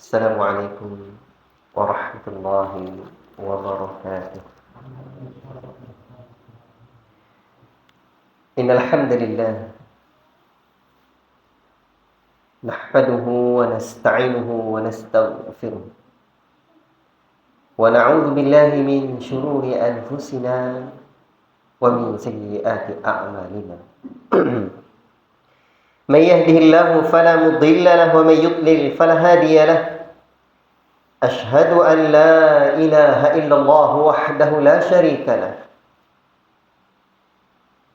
Assalamualaikum warahmatullahi wabarakatuh. Innal hamdalillah nahmaduhu wa nasta'inuhu wa nastaghfiruh wa na'udzu billahi min shururi anfusina wa min sayyiati a'malina. Man yahdihillahu fala mudilla lahu wa man yudlil fala hadiya lahu. Ashhadu an la ilaha illallah wahdahu la syarika lahu.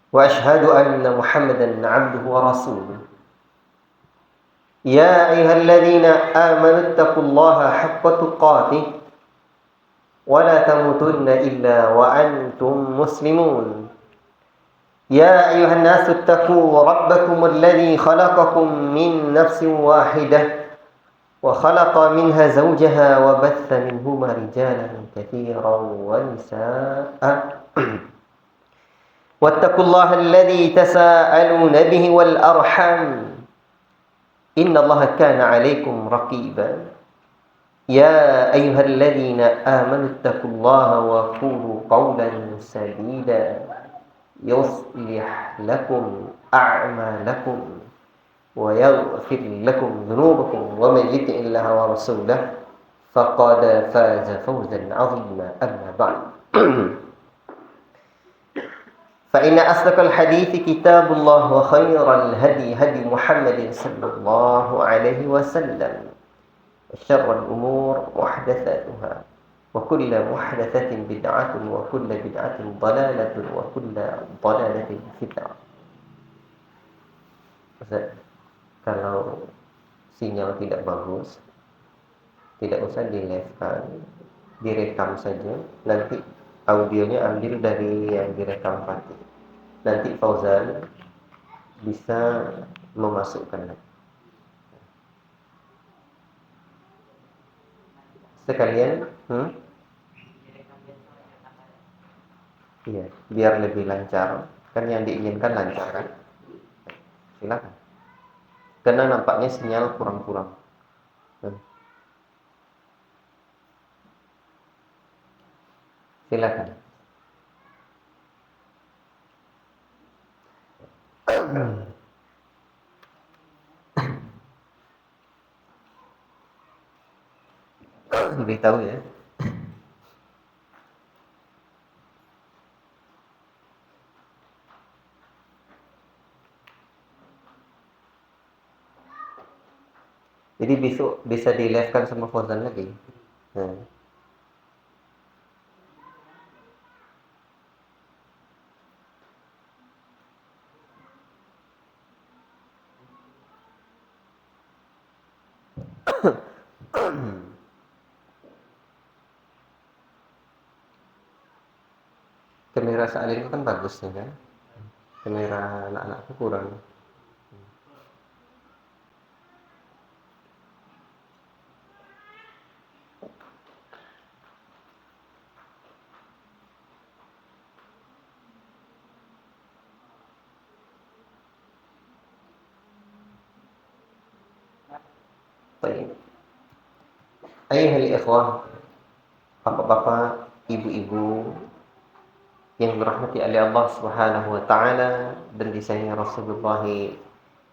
Wa ashhadu anna Muhammadan 'abduhu wa rasuluh. Ya ayyuhalladzina amanu taqullaha haqqa tuqatih wa la tamutunna illa wa antum muslimun. Ya ayyuhan nasu taqu rabbakumul ladzi khalaqakum min nafsin wahidah wa khalaqa minha zawjaha wa batha minhuma rijalan katsiran wa nisaa'a. Wattaqullaha alladzi tasaaluna bihi wal arham. Innallaha kana 'alaikum raqiba. Ya ayyuhalladzina amanu taqullaha wa qulu qawlan sadida yuslih lakum a'malakum wa yaghfir lakum dhunubakum wa man yuti'illaha wa rasulahu faqad faza fawzan 'azima. Amma ba'd. فإن أصدق الحديث كتاب الله وخير الهدي هدي محمد صلى الله عليه وسلم وشر الأمور محدثاتها وكل محدثة بدعة وكل بدعة ضلالة وكل ضلالة في النار. Ustaz, kalau sinyal tidak bagus, tidak usah di-live-kan, direkam saja. Nanti audionya ambil dari yang direkam Fatih. Nanti Fauzan bisa memasukkan. Sekalian, iya, biar lebih lancar. Kan yang diinginkan lancar kan? Silakan. Karena nampaknya sinyal kurang-kurang. Silakan. Beritahu ya. Jadi besok bisa di-live-kan sama Fauzan lagi. Kamera Sa'alin itu kan bagus ya kan? Kamera anak-anakku kurang. Baik. Ayyuhal ikhwah, bapak-bapak, ibu-ibu yang dirahmati oleh Allah Subhanahu wa taala dan disayangi Rasulullah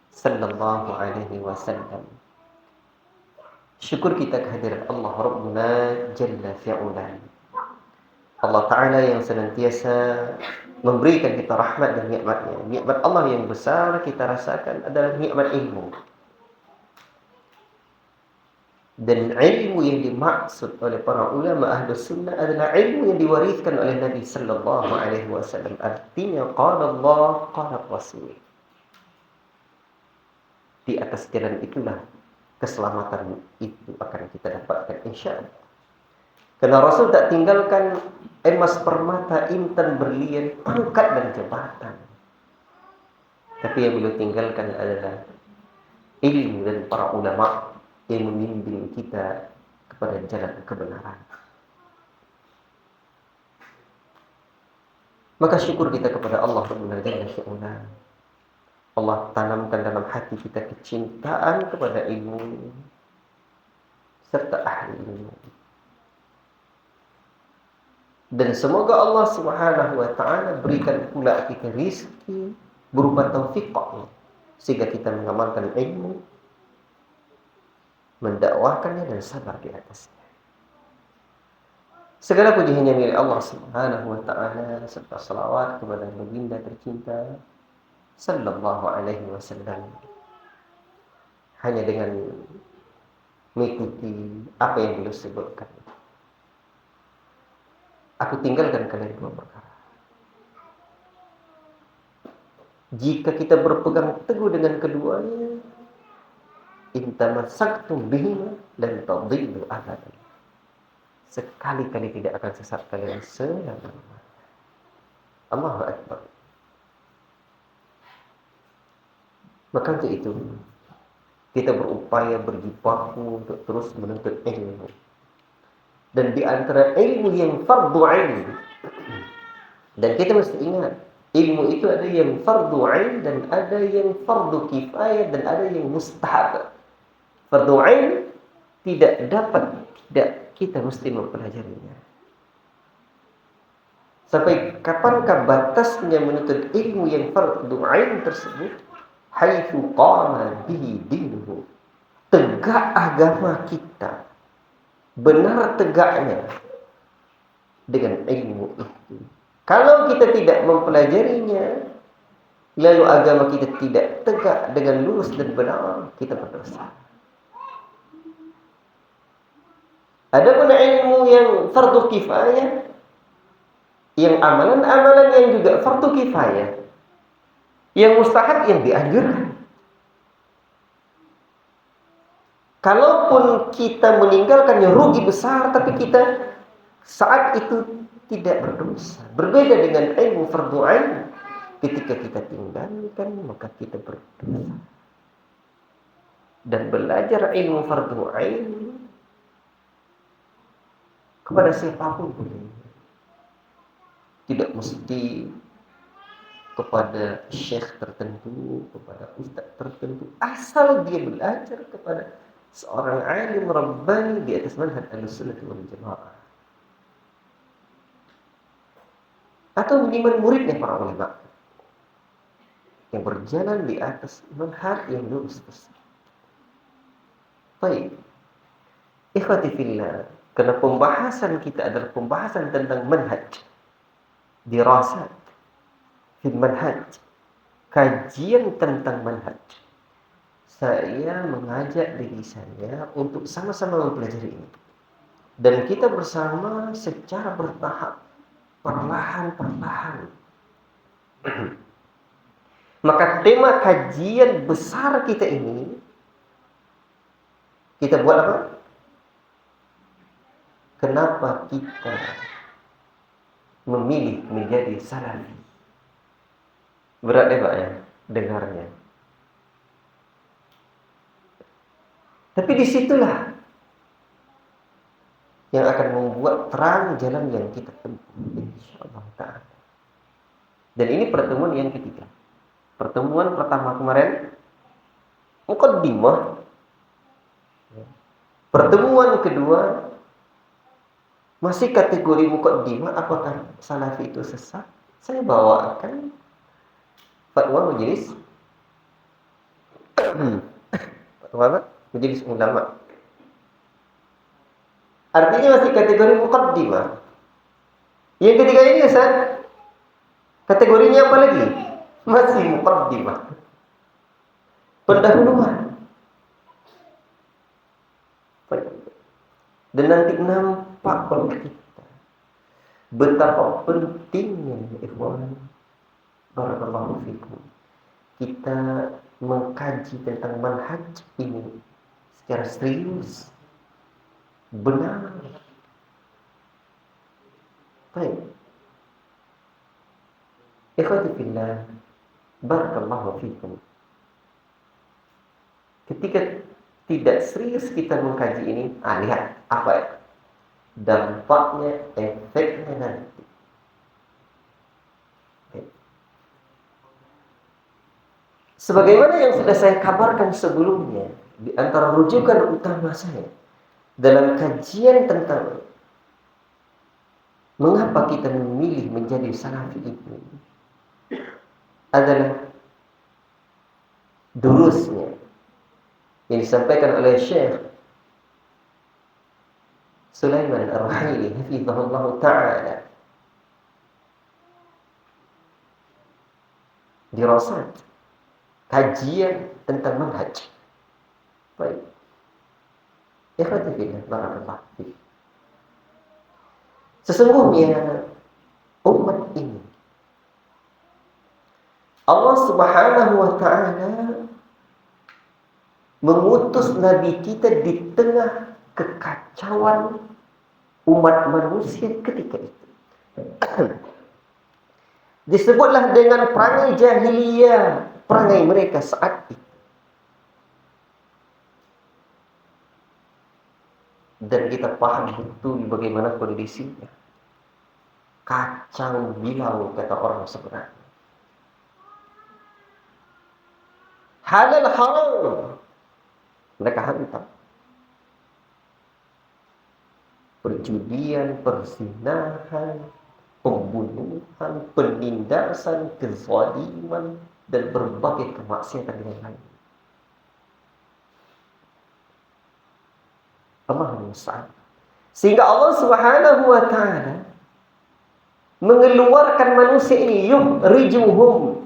sallallahu alaihi wasallam. Syukur kita kehadirat Allah Rabbuna Jalla fi'ula. Allah Ta'ala yang senantiasa memberikan kita rahmat dan nikmatnya. Nikmat Allah yang besar kita rasakan adalah nikmat ilmu. Dan ilmu yang dimaksud oleh para ulama Ahlus Sunnah adalah ilmu yang diwariskan oleh Nabi sallallahu alaihi wasallam. Artinya qala Allah, qala Rasul. Di atas jalan itulah keselamatan itu akan kita dapatkan insyaallah. Karena Rasul tak tinggalkan emas, permata, intan, berlian, pangkat dan jabatan. Tapi yang beliau tinggalkan adalah ilmu dan para ulama yang membimbing kita kepada jalan kebenaran. Maka syukur kita kepada Allah Rabbuna Jalla fi'ula. Allah tanamkan dalam hati kita kecintaan kepada ilmu, serta ahli ilmu. Dan semoga Allah Subhanahu wa taala berikan pula kita rizki berupa taufiqnya sehingga kita mengamalkan ilmu, mendakwahkannya dan sabar di atasnya. Segala puji hanya milik Allah Subhanahu wa taala serta salawat kepada baginda tercinta sallallahu alaihi wasallam. Hanya dengan mengikuti apa yang beliau sebutkan, aku tinggalkan kalian dua perkara. Jika kita berpegang teguh dengan keduanya, intamasaktum bihima lan tadillu abadan. Sekali-kali tidak akan sesat kalian selama-lamanya. Allahu Akbar. Maka untuk itu kita berupaya berjibaku untuk terus menuntut ilmu. Dan di antara ilmu yang fardu ain, dan kita mesti ingat, ilmu itu ada yang fardu ain dan ada yang fardu kifayah dan ada yang mustahab. Fardu ain tidak kita mesti mempelajarinya. Sampai kapankah batasnya menuntut ilmu yang fardu ain tersebut? Haitsu qama bihi dinuhu. Tegak agama kita, benar tegaknya dengan ilmu itu. Kalau kita tidak mempelajarinya, lalu agama kita tidak tegak dengan lurus dan benar, kita berdosa. Adapun ilmu yang fardu kifayah, yang amalan-amalan yang juga fardu kifayah, yang mustahab, yang dianjurkan. Kalaupun kita meninggalkannya rugi besar, tapi kita saat itu tidak berdosa. Berbeda dengan ilmu fardu ain, ketika kita tinggalkan maka kita berdosa. Dan belajar ilmu fardu ain kepada siapapun boleh. Tidak mesti kepada syekh tertentu, kepada ustaz tertentu. Asal dia belajar kepada seorang alim rabbani di atas manhaj Ahlussunnah wal Jamaah. Atau minimal muridnya para ulama yang berjalan di atas manhaj yang lurus tersebut. Baik. Ikhwati fillah, karena pembahasan kita adalah pembahasan tentang manhaj, dirasat fil manhaj, kajian tentang manhaj. Saya mengajak diri saya untuk sama-sama mempelajari ini. Dan kita bersama secara bertahap, perlahan-perlahan. Maka tema kajian besar kita ini, kita buat apa? Kenapa kita memilih menjadi salafi? Berat ya Pak ya, dengarnya. Tapi disitulah yang akan membuat terang jalan yang kita tempuh, insyaallah ta'ala. Dan ini pertemuan yang ketiga. Pertemuan pertama kemarin muqaddimah. Pertemuan kedua masih kategori muqaddimah, apakah salafi itu sesat? Saya bawakan fatwa majelis fatwa majelis ulama. Artinya masih kategori muqaddimah. Yang ketiga ini Ustaz, kategorinya apa lagi? Masih muqaddimah. Pendahuluan. Dan nanti nampak oleh kita betapa pentingnya ikhwan, barakallahu fikum, kita mengkaji tentang manhaj ini secara serius, benar. Baik. Ikhwati fillah, barakallahu fikum. Ketika tidak serius kita mengkaji ini, lihat apa ya? Dampaknya, efeknya nanti. Okay. Sebagaimana yang sudah saya kabarkan sebelumnya, di antara rujukan utama saya dalam kajian tentang mengapa kita memilih menjadi salafi ini adalah durusnya yang disampaikan oleh Syekh Sulaiman Ar-Ruhaili hafizahullah ta'ala, dirasat kajian tentang manhaj. Baik, ikhwati fillah, barakallahu fiik. Sesungguhnya umat ini Allah Subhanahu wa ta'ala mengutus Nabi kita di tengah kekacauan umat manusia ketika itu. Disebutlah dengan perangai jahiliyah, perangai mereka saat itu. Dan kita paham betul bagaimana kondisinya. Kacau bilau, kata orang sebenarnya. Halal haram mereka hantam. Perjudian, perzinahan, pembunuhan, penindasan, kezaliman, dan berbagai kemaksiatan yang lain. Allahumma musta'an. Sehingga Allah Subhanahu wa ta'ala mengeluarkan manusia ini, yukhrijuhum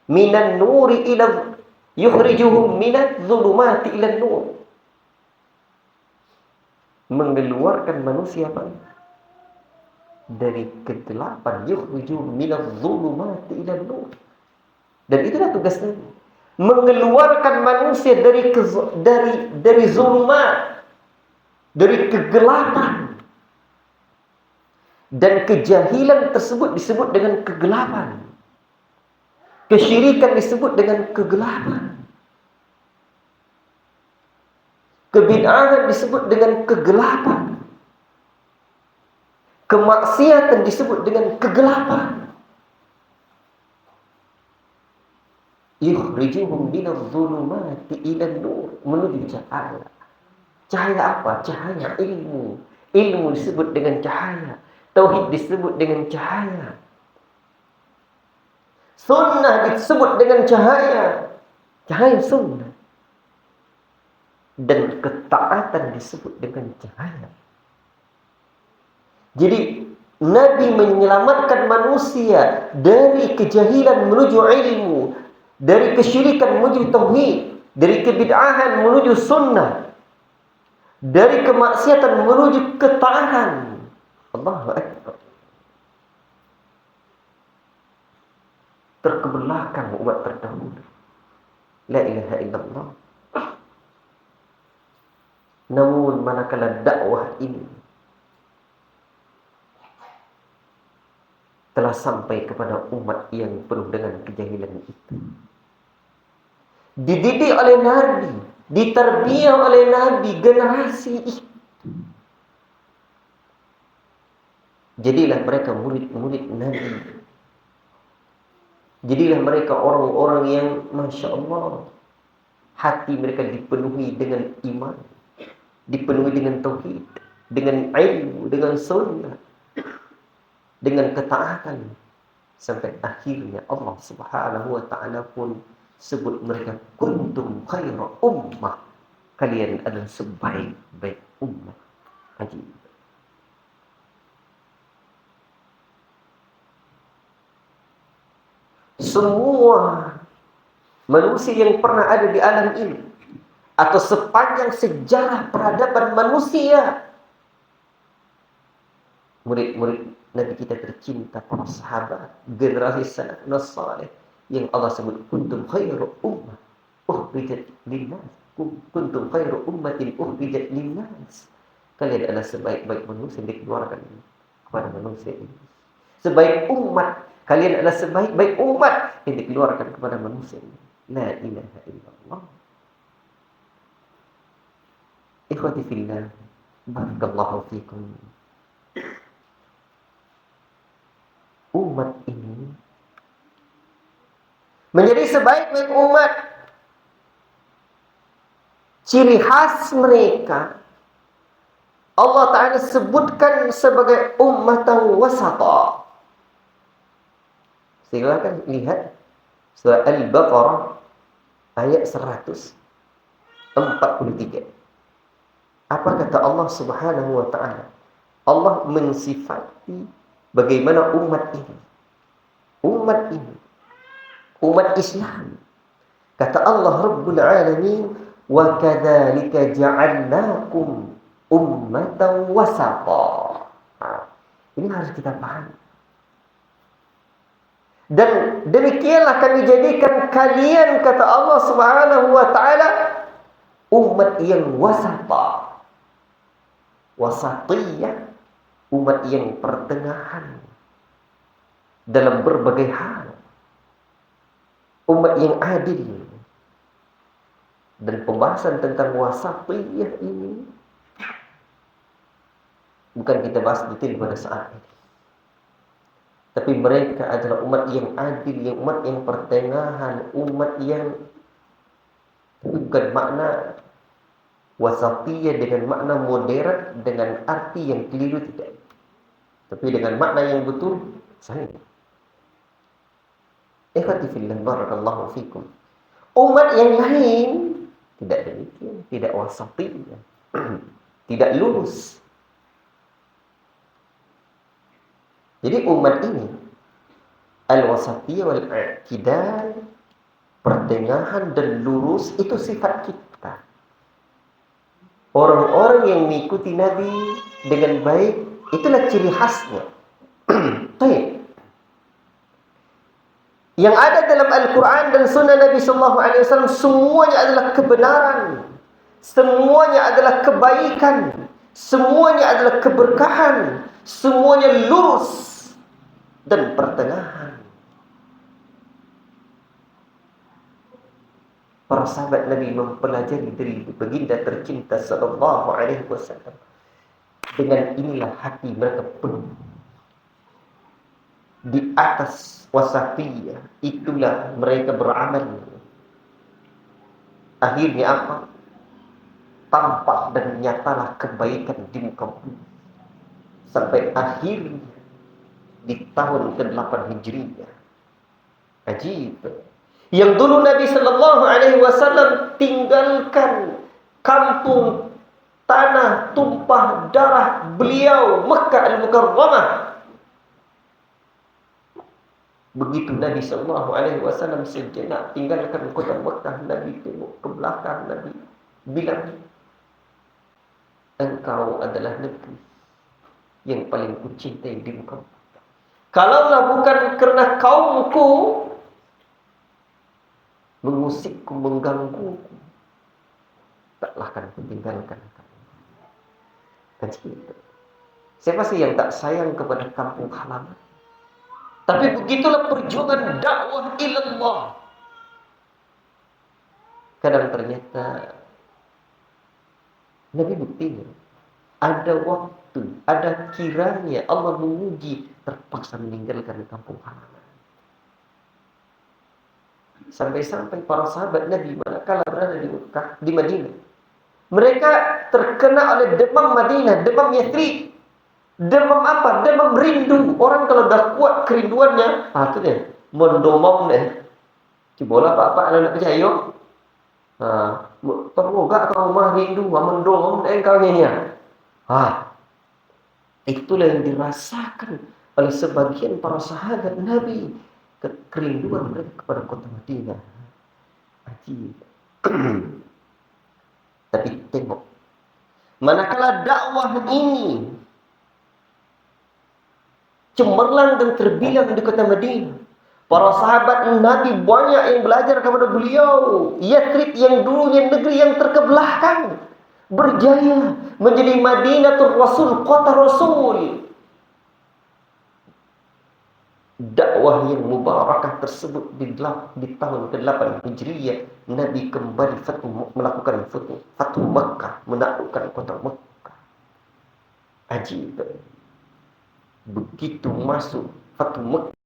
minan nuri ila yukhrijuhum minadz zulumati ila nur. Mengeluarkan manusia apa? Dari kegelapan, yukhrijuhum minadz zulumati ila nur. Dan itulah tugasnya, mengeluarkan manusia dari zulumat, dari kegelapan. Dan kejahilan tersebut disebut dengan kegelapan. Kesyirikan disebut dengan kegelapan. Kebid'ahan disebut dengan kegelapan. Kemaksiatan disebut dengan kegelapan. Yukhrijuhum minadz zulumati ilan nur, menuju cahaya. Cahaya apa? Cahaya ilmu. Ilmu disebut dengan cahaya. Tauhid disebut dengan cahaya. Sunnah disebut dengan cahaya. Cahaya sunnah. Dan ketaatan disebut dengan cahaya. Jadi Nabi menyelamatkan manusia dari kejahilan menuju ilmu, dari kesyirikan menuju tauhid, dari kebid'ahan menuju sunnah, dari kemaksiatan menuju ketaatan. Allahu Akbar. Terkebelakang umat terdahulu. La ilaha illallah. Namun manakala dakwah ini telah sampai kepada umat yang penuh dengan kejahilan itu, dididik oleh Nabi, ditarbiyah oleh Nabi, generasi itu, jadilah mereka murid-murid Nabi. Jadilah mereka orang-orang yang Masya Allah, hati mereka dipenuhi dengan iman, dipenuhi dengan tauhid, dengan ilmu, dengan sunnah, dengan ketaatan. Sampai akhirnya Allah Subhanahu wa ta'ala pun sebut mereka kuntum khaira ummah. Kalian adalah sebaik-baik ummah. Ajib. Semua manusia yang pernah ada di alam ini, atau sepanjang sejarah peradaban manusia, murid-murid Nabi kita tercinta, para sahabat, generasi salafun salih, yang Allah sebut kuntum khairu ummah ukhrijat linnas, kuntum khairu ummatin ukhrijat linnas. Kalian adalah sebaik-baik manusia yang dikeluarkan kepada manusia ini. Sebaik umat, kalian adalah sebaik-baik umat yang dikeluarkan kepada manusia ini. La ilaha illallah. Ikhwati fillah, barakallahu fikum. Umat ini menjadi sebaik-baik umat. Ciri khas mereka Allah Ta'ala sebutkan sebagai ummatan wasata. Silakan lihat surah Al-Baqarah ayat 143. Apa kata Allah Subhanahu wa Ta'ala? Allah mensifati bagaimana umat ini. Umat Islam. Kata Allah Rabbul Alamin, wa kadzalika ja'alnakum ummatan wasata. Ini harus kita pahami. Dan demikianlah kami jadikan kalian, kata Allah Subhanahu wa Ta'ala, umat yang wasata. Wasatiyah, umat yang pertengahan dalam berbagai hal. Umat yang adil. Dan pembahasan tentang wasatiyah ini bukan kita bahas detail pada saat ini. Tapi mereka adalah umat yang adil, yang umat yang pertengahan, umat yang bukan makna wasatiyah dengan makna moderat dengan arti yang keliru, tidak. Tapi dengan makna yang betul, sahih. Ikhwati fillah, barakallahu fikum. Umat yang lain tidak demikian, tidak wasatiyah, tidak lurus. Jadi umat ini al-wasatiyah wal-i'tidal, pertengahan dan lurus, itu sifat kita. Orang-orang yang mengikuti Nabi dengan baik, itulah ciri khasnya. Yang ada dalam Al-Quran dan Sunnah Nabi Sallallahu Alaihi Wasallam semuanya adalah kebenaran, semuanya adalah kebaikan, semuanya adalah keberkahan, semuanya lurus dan pertengahan. Para sahabat Nabi mempelajari dari baginda tercinta Sallallahu Alaihi Wasallam. Dengan inilah hati mereka penuh di atas wasatiyah, itulah mereka beramal. Akhirnya apa? Tampak dan nyatalah kebaikan di muka bumi. Sampai akhirnya di tahun ke-8 Hijriah. Ajib. Yang dulu Nabi Sallallahu Alaihi Wasallam tinggalkan kampung, tanah tumpah darah beliau, Mekah Al-Mukarramah. Begitu Nabi Sallallahu Alaihi Wasallam sejenak tinggalkan kota Mekah, Nabi tengok ke belakang, Nabi bilang, engkau adalah negeri yang paling kucintai di muka bumi. Kalaulah bukan karena kaumku mengusikku, menggangguku, taklah akan kutinggalkan kamu. Kan gitu. Siapa sih yang tak sayang kepada kampung halaman? Tapi begitulah perjuangan dakwah ilallah. Kadang ternyata Nabi buktinya ada waktu, ada kiranya Allah menguji, terpaksa meninggalkan kampung halaman. Sampai-sampai para sahabat Nabi manakala berada di Mekah, di Madinah, mereka terkena oleh demam Madinah, demam Yathrib. Demam apa? Demam rindu. Orang kalau dah kuat kerinduannya, itu deh, mendomam deh. Cibola apa-apa anak percaya. Perlu gak kau mah rindu, mendomam deh kau nya. Itulah yang dirasakan oleh sebagian para sahabat Nabi, kerinduan mereka kepada kota Madinah. Ajib. Tapi tengok, manakala dakwah ini cemerlang dan terbilang di kota Madinah, para sahabat Nabi banyak yang belajar kepada beliau. Yathrib yang dulunya negeri yang terkebelakang berjaya menjadi Madinatul Rasul, kota Rasul. Dakwah yang mubarakah tersebut di tahun ke-8 Hijriah, Nabi kembali melakukan Fatu Makkah, menaklukkan kota Makkah. Ajib. Begitu masuk Fatu Makkah,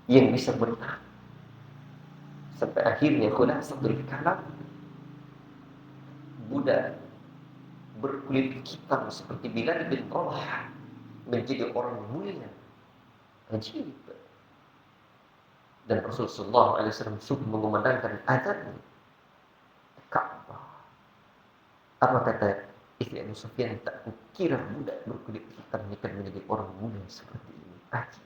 yang bisa menang Sampai akhirnya khulasatul kalam, budak berkulit hitam seperti Bilal bin Rabah menjadi orang mulia. Ajib. Dan Rasulullah SAW sudah mengumandangkan azan Ka'bah. Apa kata istri Abu Sufyan? Tak kira budak berkulit hitam ini akan menjadi orang mulia seperti ini. Ajib.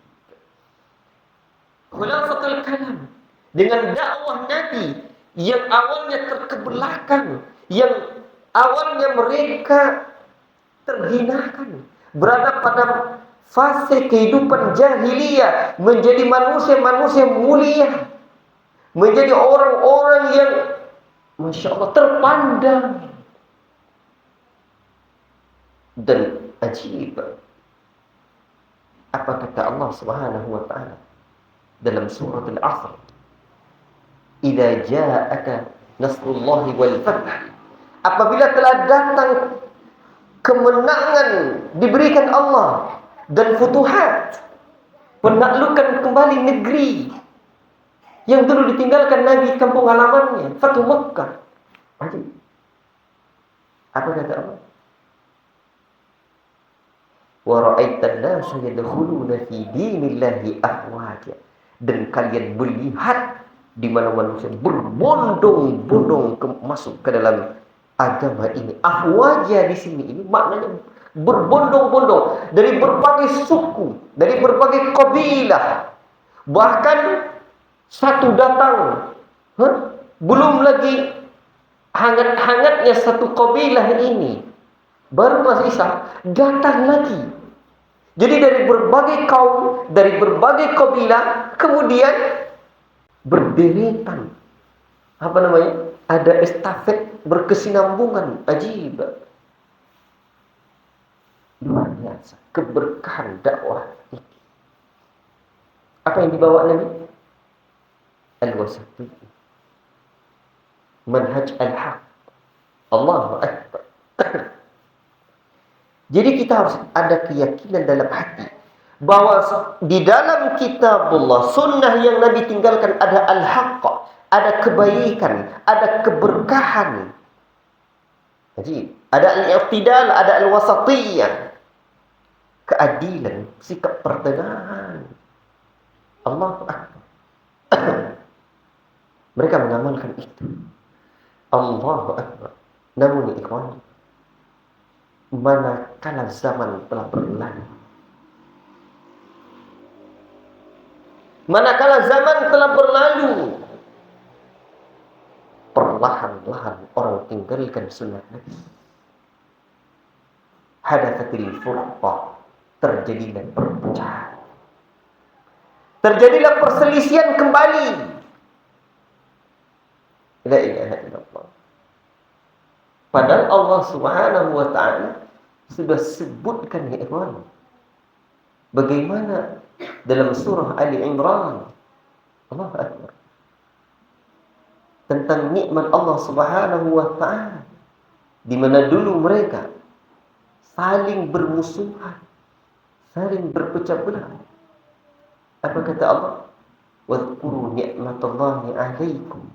Khulasatul kalam, dengan dakwah Nabi yang awalnya terkebelakang, yang awalnya mereka terhinakan, berada pada fase kehidupan jahiliyah, menjadi manusia-manusia mulia, menjadi orang-orang yang Masya Allah terpandang. Dan ajib, apa kata Allah Subhanahu wa ta'ala dalam surat Al-Asr, "Idza ja'aka nasrullahi wal fath." Apabila telah datang kemenangan diberikan Allah dan futuhat, penaklukan kembali negeri yang dulu ditinggalkan Nabi kampung halamannya, Fatu Makkah. Apa kata Allah? Wa ra'aitan nasa yadkhuluna fi dinillahi afwaja. Dan kalian melihat di mana manusia berbondong-bondong masuk ke dalam agama ini. Afwaja di sini ini maknanya berbondong-bondong dari berbagai suku, dari berbagai kabilah. Bahkan satu datang, belum lagi hangat-hangatnya satu kabilah ini, baru masuk Islam, datang lagi. Jadi dari berbagai kaum, dari berbagai kabilah, kemudian berderetan. Apa namanya? Ada estafet berkesinambungan. Ajib. Luar biasa. Keberkahan dakwah ini. Apa yang dibawa Nabi? Al-wasati. Manhaj al-haq. Allahu Akbar. Jadi kita harus ada keyakinan dalam hati bahwa di dalam kitabullah, sunnah yang Nabi tinggalkan ada al-haqq, ada kebaikan, ada keberkahan. Jadi ada al-i'tidal, ada al-wasatiyah, keadilan, sikap pertengahan. Allahu Akbar. Mereka mengamalkan itu. Allahu Akbar. Namun ikhwan, manakala zaman telah berlalu, manakala zaman telah berlalu, perlahan-lahan orang tinggalkan sunnah Nabi. Hadatsatil furqah, terjadilah perpecahan, terjadilah perselisihan kembali. La ilaha illallah. Padahal Allah Subhanahu wa ta'ala sudah sebutkan ya ikhwan, bagaimana dalam surah Ali Imran, Allahu Akbar, tentang nikmat Allah Subhanahu wa ta'ala, di mana dulu mereka saling bermusuhan, saling berpecah belah. Apa kata Allah? Wadhkuru ni'matallahi 'alaikum.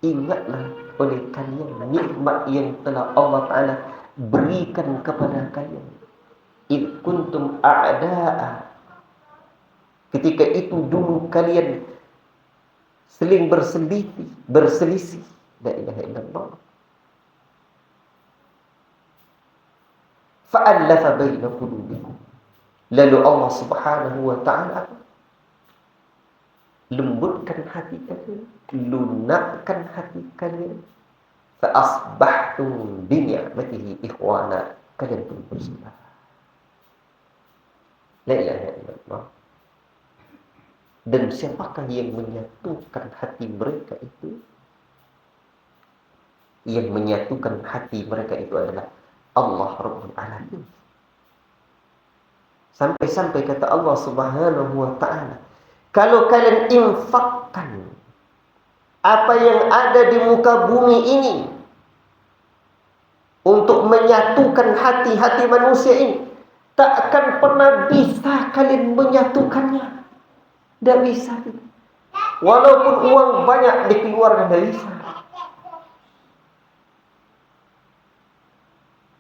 Ingatlah oleh kalian nikmat yang telah Allah Ta'ala berikan kepada kalian. Id kuntum a'da'a. Ketika itu dulu kalian seling berselisih. La ilaha illallah. Fa'allafa baina qulubikum. Lalu Allah Subhanahu wa ta'ala lembutkan hati kalian, lunakkan hati kalian. Fa asbahtum bi ni'matihi ikhwana, kalian pun bersaudara. La ilaha illallah. Dan siapakah yang menyatukan hati mereka itu? Yang menyatukan hati mereka itu adalah Allah Rabbul Alamin. Sampai-sampai kata Allah Subhanahu wa ta'ala, kalau kalian infakkan apa yang ada di muka bumi ini untuk menyatukan hati-hati manusia ini, tak akan pernah bisa kalian menyatukannya. Tidak bisa. Walaupun uang banyak dikeluarkan dari sana.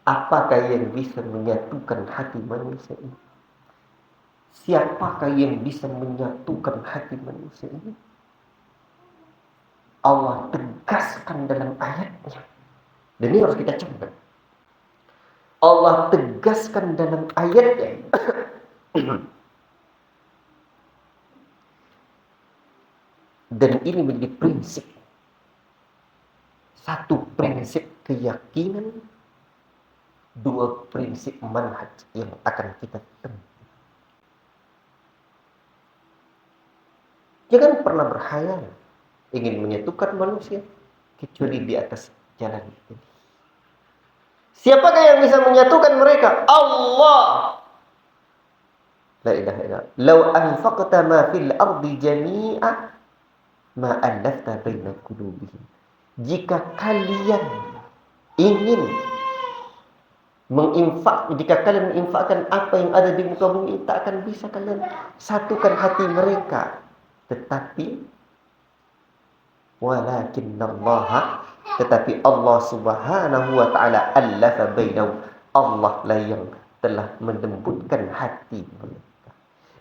Apakah yang bisa menyatukan hati manusia ini? Siapakah yang bisa menyatukan hati manusia ini? Allah tegaskan dalam ayatnya. Dan ini harus kita camkan. Allah tegaskan dalam ayatnya. Dan ini menjadi prinsip. Satu prinsip keyakinan, dua prinsip manhaj yang akan kita tempuh. Jangan pernah berkhayal ingin menyatukan manusia kecuali di atas jalan ini. Siapakah yang bisa menyatukan mereka? Allah. La ilaha illallah. Lau anfaqta ma fil ardi jami'a ma allafta baina qulubihim. Jika kalian ingin jika kalian menginfakkan apa yang ada di muka bumi, tak akan bisa kalian satukan hati mereka. Tetapi Allah Subhanahu wa taala allafa bainahum. Allah lah yang telah melembutkan hati mereka.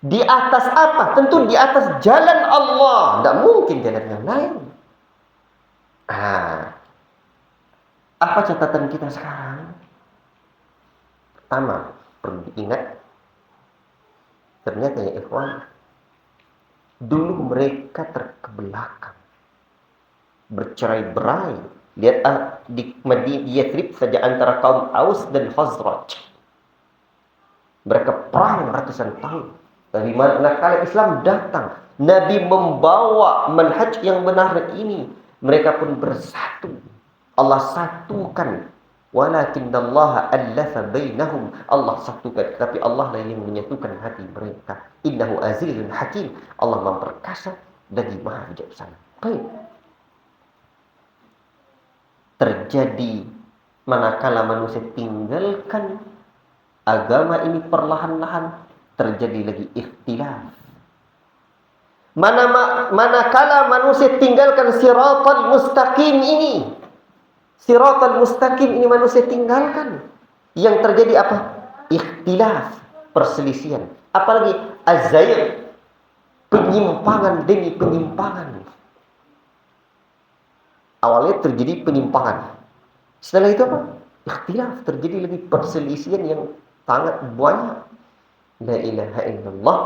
Di atas apa? Tentu di atas jalan Allah. Tidak mungkin jalan yang lain. Apa catatan kita sekarang? Pertama, perlu diingat, ternyata ya ikhwan, dulu mereka terkebelakang, bercerai-berai. Lihat di Yathrib saja antara kaum Aus dan Khazraj. Mereka perang ratusan tahun. Dari mana kala Islam datang, Nabi membawa manhaj yang benar ini, mereka pun bersatu. Allah satukan. Walakinallaha allafa bainahum. Allah satukan, tapi Allah lah yang menyatukan hati mereka. Innahu azizun hakim. Allah memperkasa lagi maha bijaksana. Baik. Terjadi manakala manusia tinggalkan agama ini perlahan-lahan, terjadi lagi ikhtilaf. Manakala manusia tinggalkan siratal mustaqim ini, siratal mustaqim ini manusia tinggalkan, yang terjadi apa? Ikhtilaf, perselisihan. Apalagi az-zayg, penyimpangan demi penyimpangan. Awalnya terjadi penyimpangan. Setelah itu apa? Ikhtilaf, terjadi lagi perselisihan yang sangat banyak. La ilaha illallah.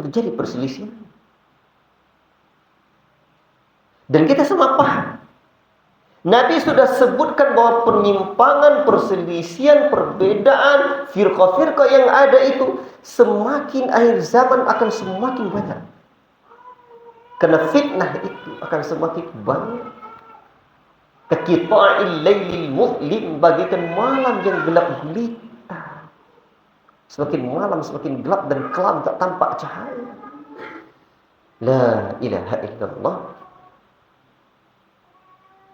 Terjadi perselisihan. Dan kita sama paham. Nabi sudah sebutkan bahwa penyimpangan, perselisihan, perbedaan, firqah-firqah yang ada itu semakin akhir zaman akan semakin banyak. Karena fitnah itu akan semakin banyak. Kaqita'il lailil muzlim, bagaikan malam yang gelap gulita. Semakin malam semakin gelap dan kelam, tak tampak cahaya. La ilaha illallah.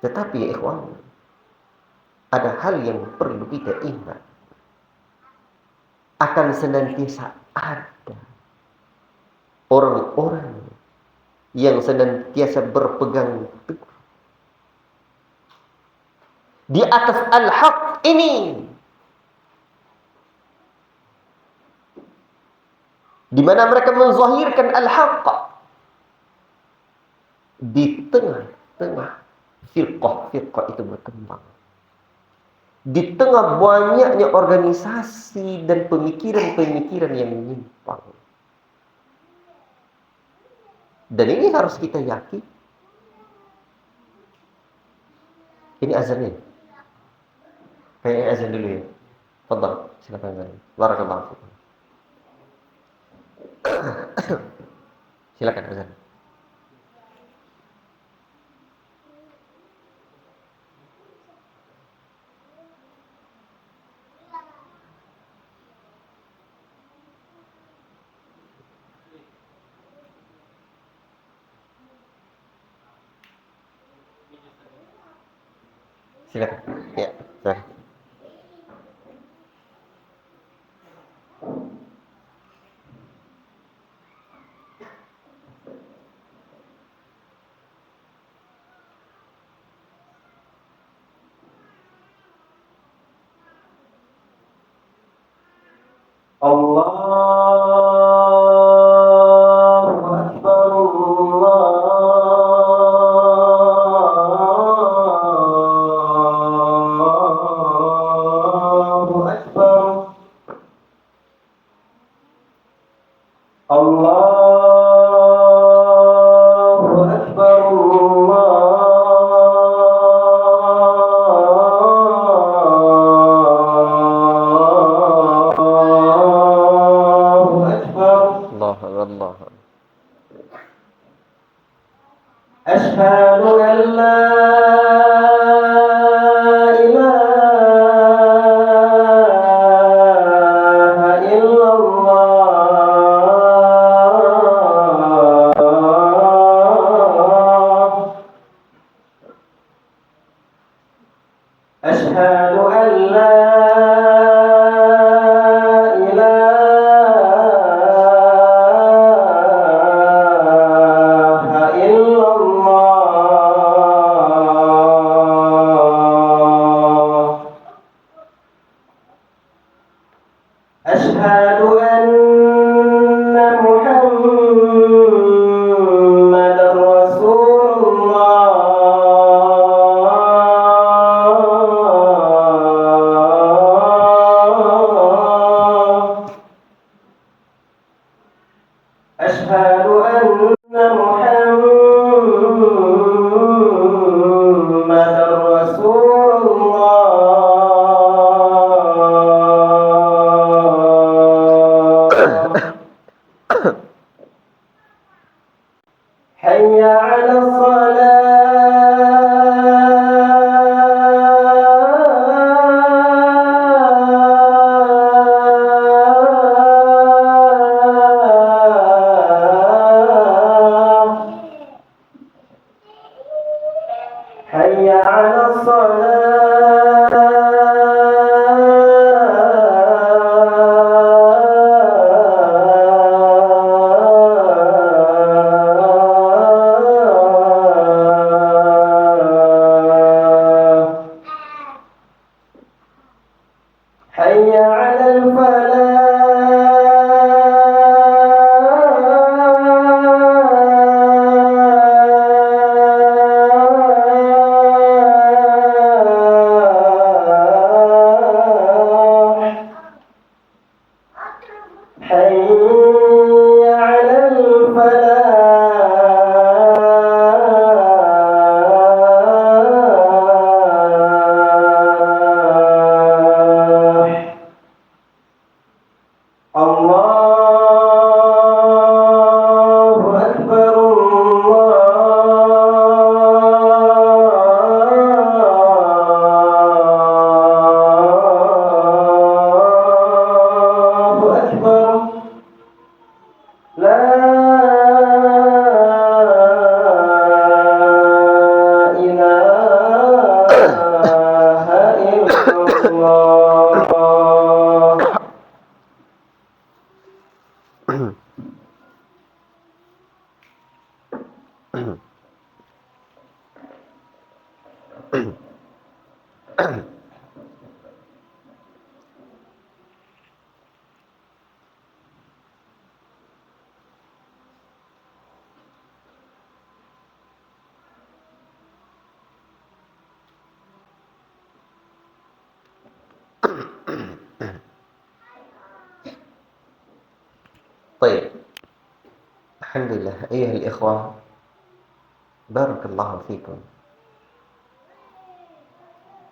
Tetapi ya ikhwan, ada hal yang perlu kita ingat. Akan senantiasa ada orang-orang yang senantiasa berpegang teguh di atas al-haq ini, di mana mereka menzahirkan al-haq di tengah-tengah firqah-firqah itu berkembang, di tengah banyaknya organisasi dan pemikiran-pemikiran yang menyimpang. Dan ini harus kita yakini. Ini azannya. Kayaknya azan dulu ya. Fadhal, silakan azan. Barakallahu fikum. Silakan azan. Silakan. Ya, silakan. Allahu Akbar, Allahu Akbar, Allahu Akbar, Allahu Akbar. الله الله. أشهد أن لا إله إلا الله. أشهد أن لا إله إلا الله. أشهد أن محمدا رسول الله. أشهد أن محمدا رسول الله. حي على الصلاة. حي على الصلاة. حي على الفلاح. حي على الفلاح. الله أكبر، الله أكبر. لا إله إلا الله. طيب. Alhamdulillah, ayuhal ikhwah, barakallahu fikum.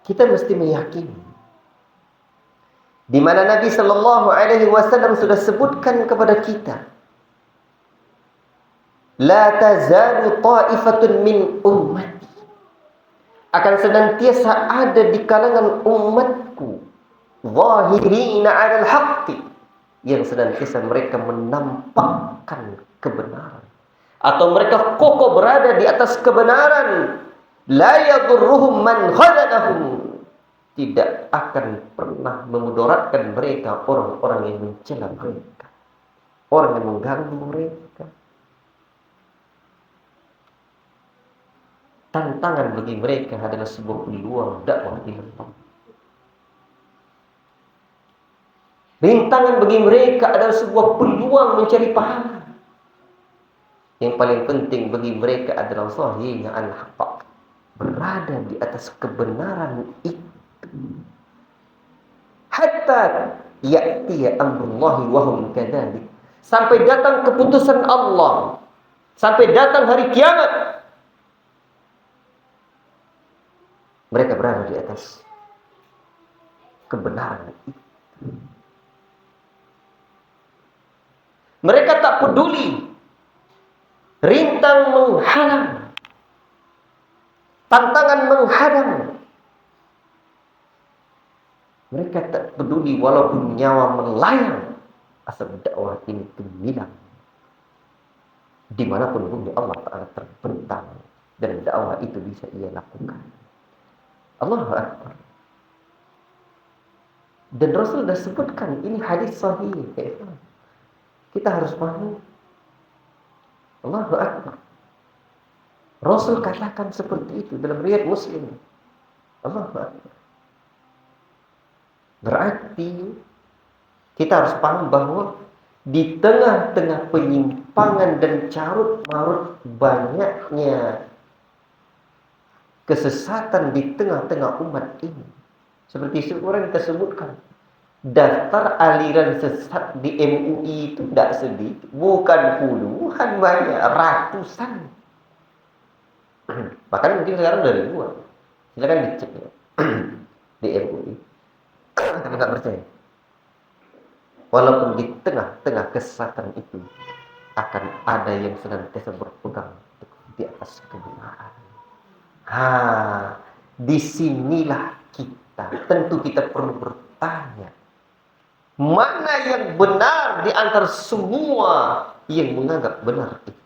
Kita mesti meyakini di mana Nabi sallallahu alaihi wasallam sudah sebutkan kepada kita, la tazalu ta'ifatun min ummati, akan senantiasa ada di kalangan umatku, zahirina 'alal haqqi, yang senantiasa mereka menampakkan kebenaran, atau mereka kokoh berada di atas kebenaran. La yadurruhum man khadalahum, tidak akan pernah memudaratkan mereka orang-orang yang mencela mereka, orang yang mengganggu mereka. Tantangan bagi mereka adalah sebuah peluang dakwah ilallah. Rintangan bagi mereka adalah sebuah peluang mencari pahala. Yang paling penting bagi mereka adalah zahirnya al-haqq, berada di atas kebenaran itu. Hatta ya'tiya amrullahi wa hum kadzalik. Sampai datang keputusan Allah, sampai datang hari kiamat, mereka berada di atas kebenaran itu. Mereka tak peduli rintang menghalang, tantangan menghadang. Mereka tak peduli walaupun nyawa melayang, asal dakwah ini gemilang. Dimanapun bumi Allah Ta'ala terbentang, dan dakwah itu bisa ia lakukan. Allahu Akbar. Dan Rasul dah sebutkan, ini hadis sahih. Kita harus paham. Allahu Akbar. Rasul katakan seperti itu dalam riwayat Muslim. Allahu Akbar. Berarti kita harus paham bahwa di tengah-tengah penyimpangan dan carut marut banyaknya kesesatan di tengah-tengah umat ini, seperti seorang kita sebutkan, daftar aliran sesat di MUI itu tidak sedikit, bukan puluhan, banyak, ratusan. Bahkan mungkin sekarang dari luar. Silakan dicek ya. Di MUI. Tapi nggak percaya. Walaupun di tengah-tengah kesesatan itu akan ada yang senantiasa berpegang di atas kebenaran. Disinilah kita. Tentu kita perlu bertanya, mana yang benar di antara semua yang menganggap benar itu?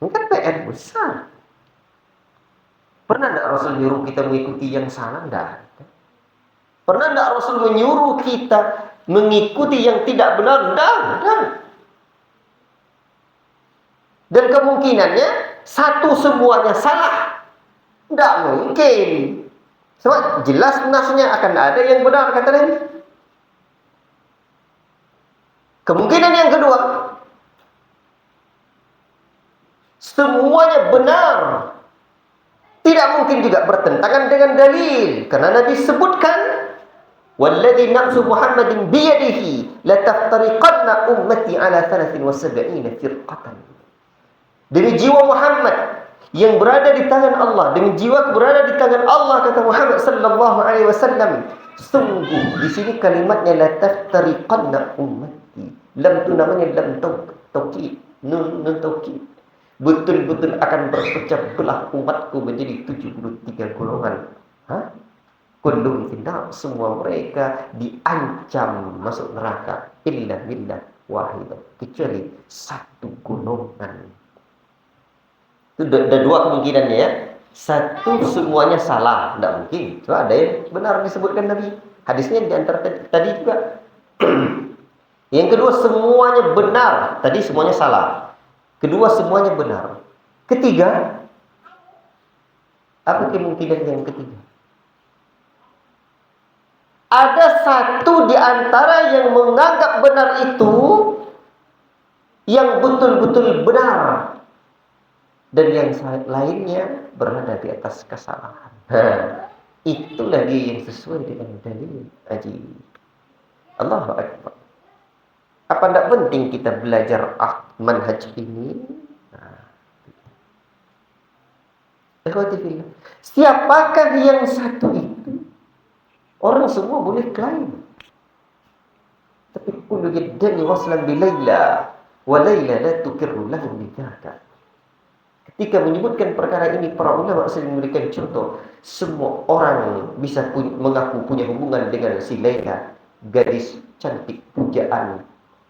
Ini kan PR besar. Pernah tidak Rasul menyuruh kita mengikuti yang salah? Tidak. Pernah tidak Rasul menyuruh kita mengikuti yang tidak benar? Tidak. Dan kemungkinannya satu semuanya salah. Tidak mungkin. Sebab jelas nasnya akan ada yang benar, kata Nabi. Kemungkinan yang kedua, semuanya benar. Tidak mungkin juga bertentangan dengan dalil. Karena Nabi sebutkan, "Walladzi nafsu Muhammadin biyadihi lataftariqanna ummati ala 73 firqatan." Demi jiwa Muhammad yang berada di tangan Allah, demi jiwa berada di tangan Allah, kata Muhammad sallallahu alaihi wasallam, sungguh di sini kalimatnya lataftariqanna ummati. Lam itu namanya lam taukid, nun taukid. Betul-betul akan berpecah belah umatku menjadi 73 golongan. Kullum finnar, semua mereka diancam masuk neraka illa billah wahidah, kecuali satu golongan. Itu ada dua kemungkinannya ya. Satu, semuanya salah, tidak mungkin. Cuma ada yang benar disebutkan Nabi. Hadisnya di antara tadi juga. Yang kedua, semuanya benar. Tadi semuanya salah. Kedua, semuanya benar. Ketiga, apa kemungkinan yang ketiga? Ada satu di antara yang menganggap benar itu yang betul-betul benar, dan yang lainnya berada di atas kesalahan. Itulah dia yang sesuai dengan dalil. Allahu Akbar. Apa tidak penting kita belajar manhaj ini? Siapakah yang satu itu? Orang semua boleh klaim. Tapi kullu yaddani waslan bi Laila wa Laila la tukirru lahu bidaka. Ketika menyebutkan perkara ini, para ulama sering memberikan contoh. Semua orang bisa mengaku punya hubungan dengan si Laila, gadis cantik pujaan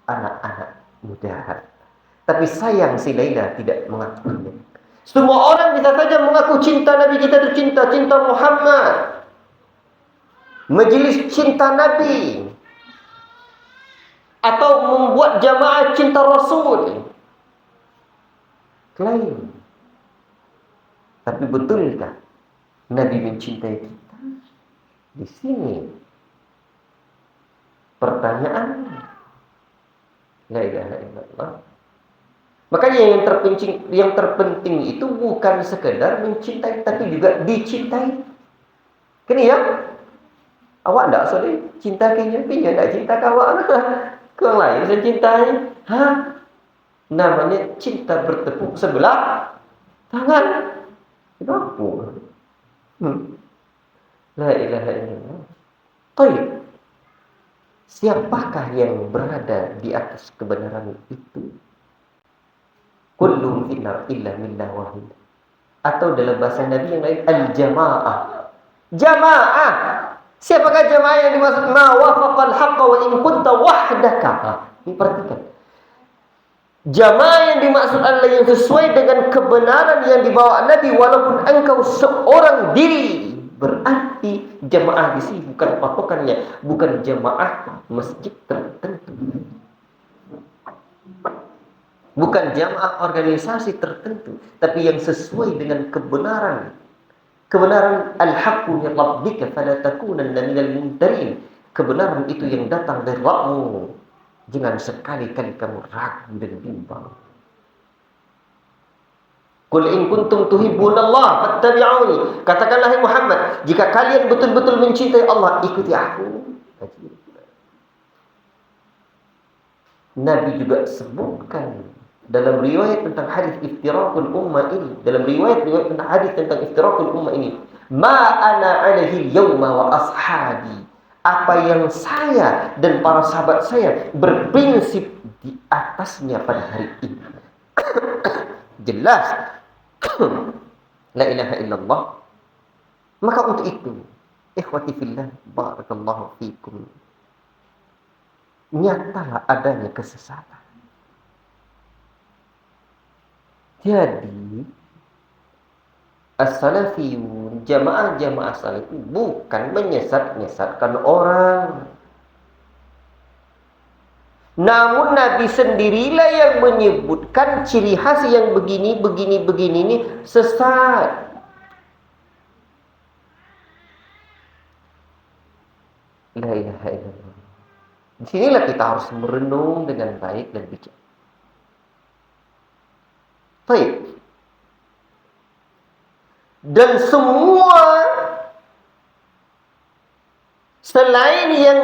anak-anak muda. Tapi sayang si Laila tidak mengakuinya. Semua orang bisa saja mengaku cinta Nabi kita itu cinta Muhammad. Majelis cinta Nabi. Atau membuat jamaah cinta Rasul. Klaim. Tapi betulkah Nabi mencintai kita? Di sini pertanyaan. La ilaha illallah. Makanya yang terpenting itu bukan sekedar mencintai, tapi juga dicintai. Kini ya, awak ndak soleh cinta kayaknya, pinya ndak cinta kawan. Ke yang lain saya cintai. Hah? Namanya cinta bertepuk sebelah tangan. Itu apa? La ilaha illallah. Baik. Siapakah yang berada di atas kebenaran itu? Kullu finnar illa millah wahid. Atau dalam bahasa Nabi yang lain, al-jamaah. Jamaah. Siapakah jamaah yang dimaksud? Ma wafaqal haqqa wa in kunta wahdaka. Ini perhatikan. Jamaah yang dimaksud adalah yang sesuai dengan kebenaran yang dibawa Nabi walaupun engkau seorang diri. Berarti jamaah di sini bukan patokannya, bukan jamaah masjid tertentu. Bukan jamaah organisasi tertentu, tapi yang sesuai dengan kebenaran. Kebenaran al-haqqu min rabbika fala takunanna minal mumtarin. Kebenaran itu yang datang dari Rabbmu. Jangan sekali-kali kamu ragu dan bimbang. Qul in kuntum tuhibbunallah fattabi'uni. Katakanlah Muhammad, jika kalian betul-betul mencintai Allah, ikuti aku. Nabi juga sebutkan dalam riwayat tentang hadis iftiraqul ummah ini, dalam riwayat tentang hadis tentang iftiraqul ummah ini, ma ana alaihi yauma wa ashabi. Apa yang saya dan para sahabat saya berprinsip di atasnya pada hari ini. Jelas. La ilaha illallah. Maka untuk itu, ikhwati fillah, barakallahu fikum, nyatalah adanya kesesatan. Jadi as-salafiyun, jamaah-jamaah salafi bukan menyesat-nyesatkan orang. Namun Nabi sendirilah yang menyebutkan ciri khas yang begini ini sesat. La ilaha illallah. Di sinilah kita harus merenung dengan baik dan bijak. Baik. Dan semua selain yang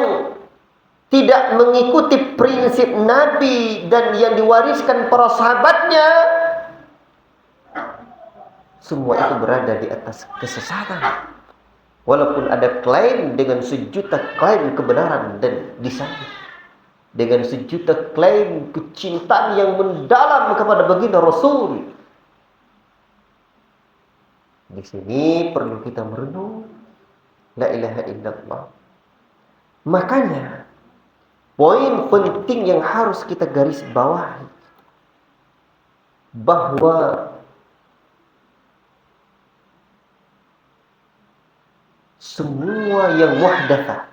tidak mengikuti prinsip Nabi dan yang diwariskan para sahabatnya, semua itu berada di atas kesesatan. Walaupun ada klaim dengan sejuta klaim kebenaran dan disambut dengan sejuta klaim kecintaan yang mendalam kepada baginda Rasul. Di sini perlu kita merenung. La ilaha illallah. Makanya poin penting yang harus kita garis bawahi, bahwa semua yang muhdatsah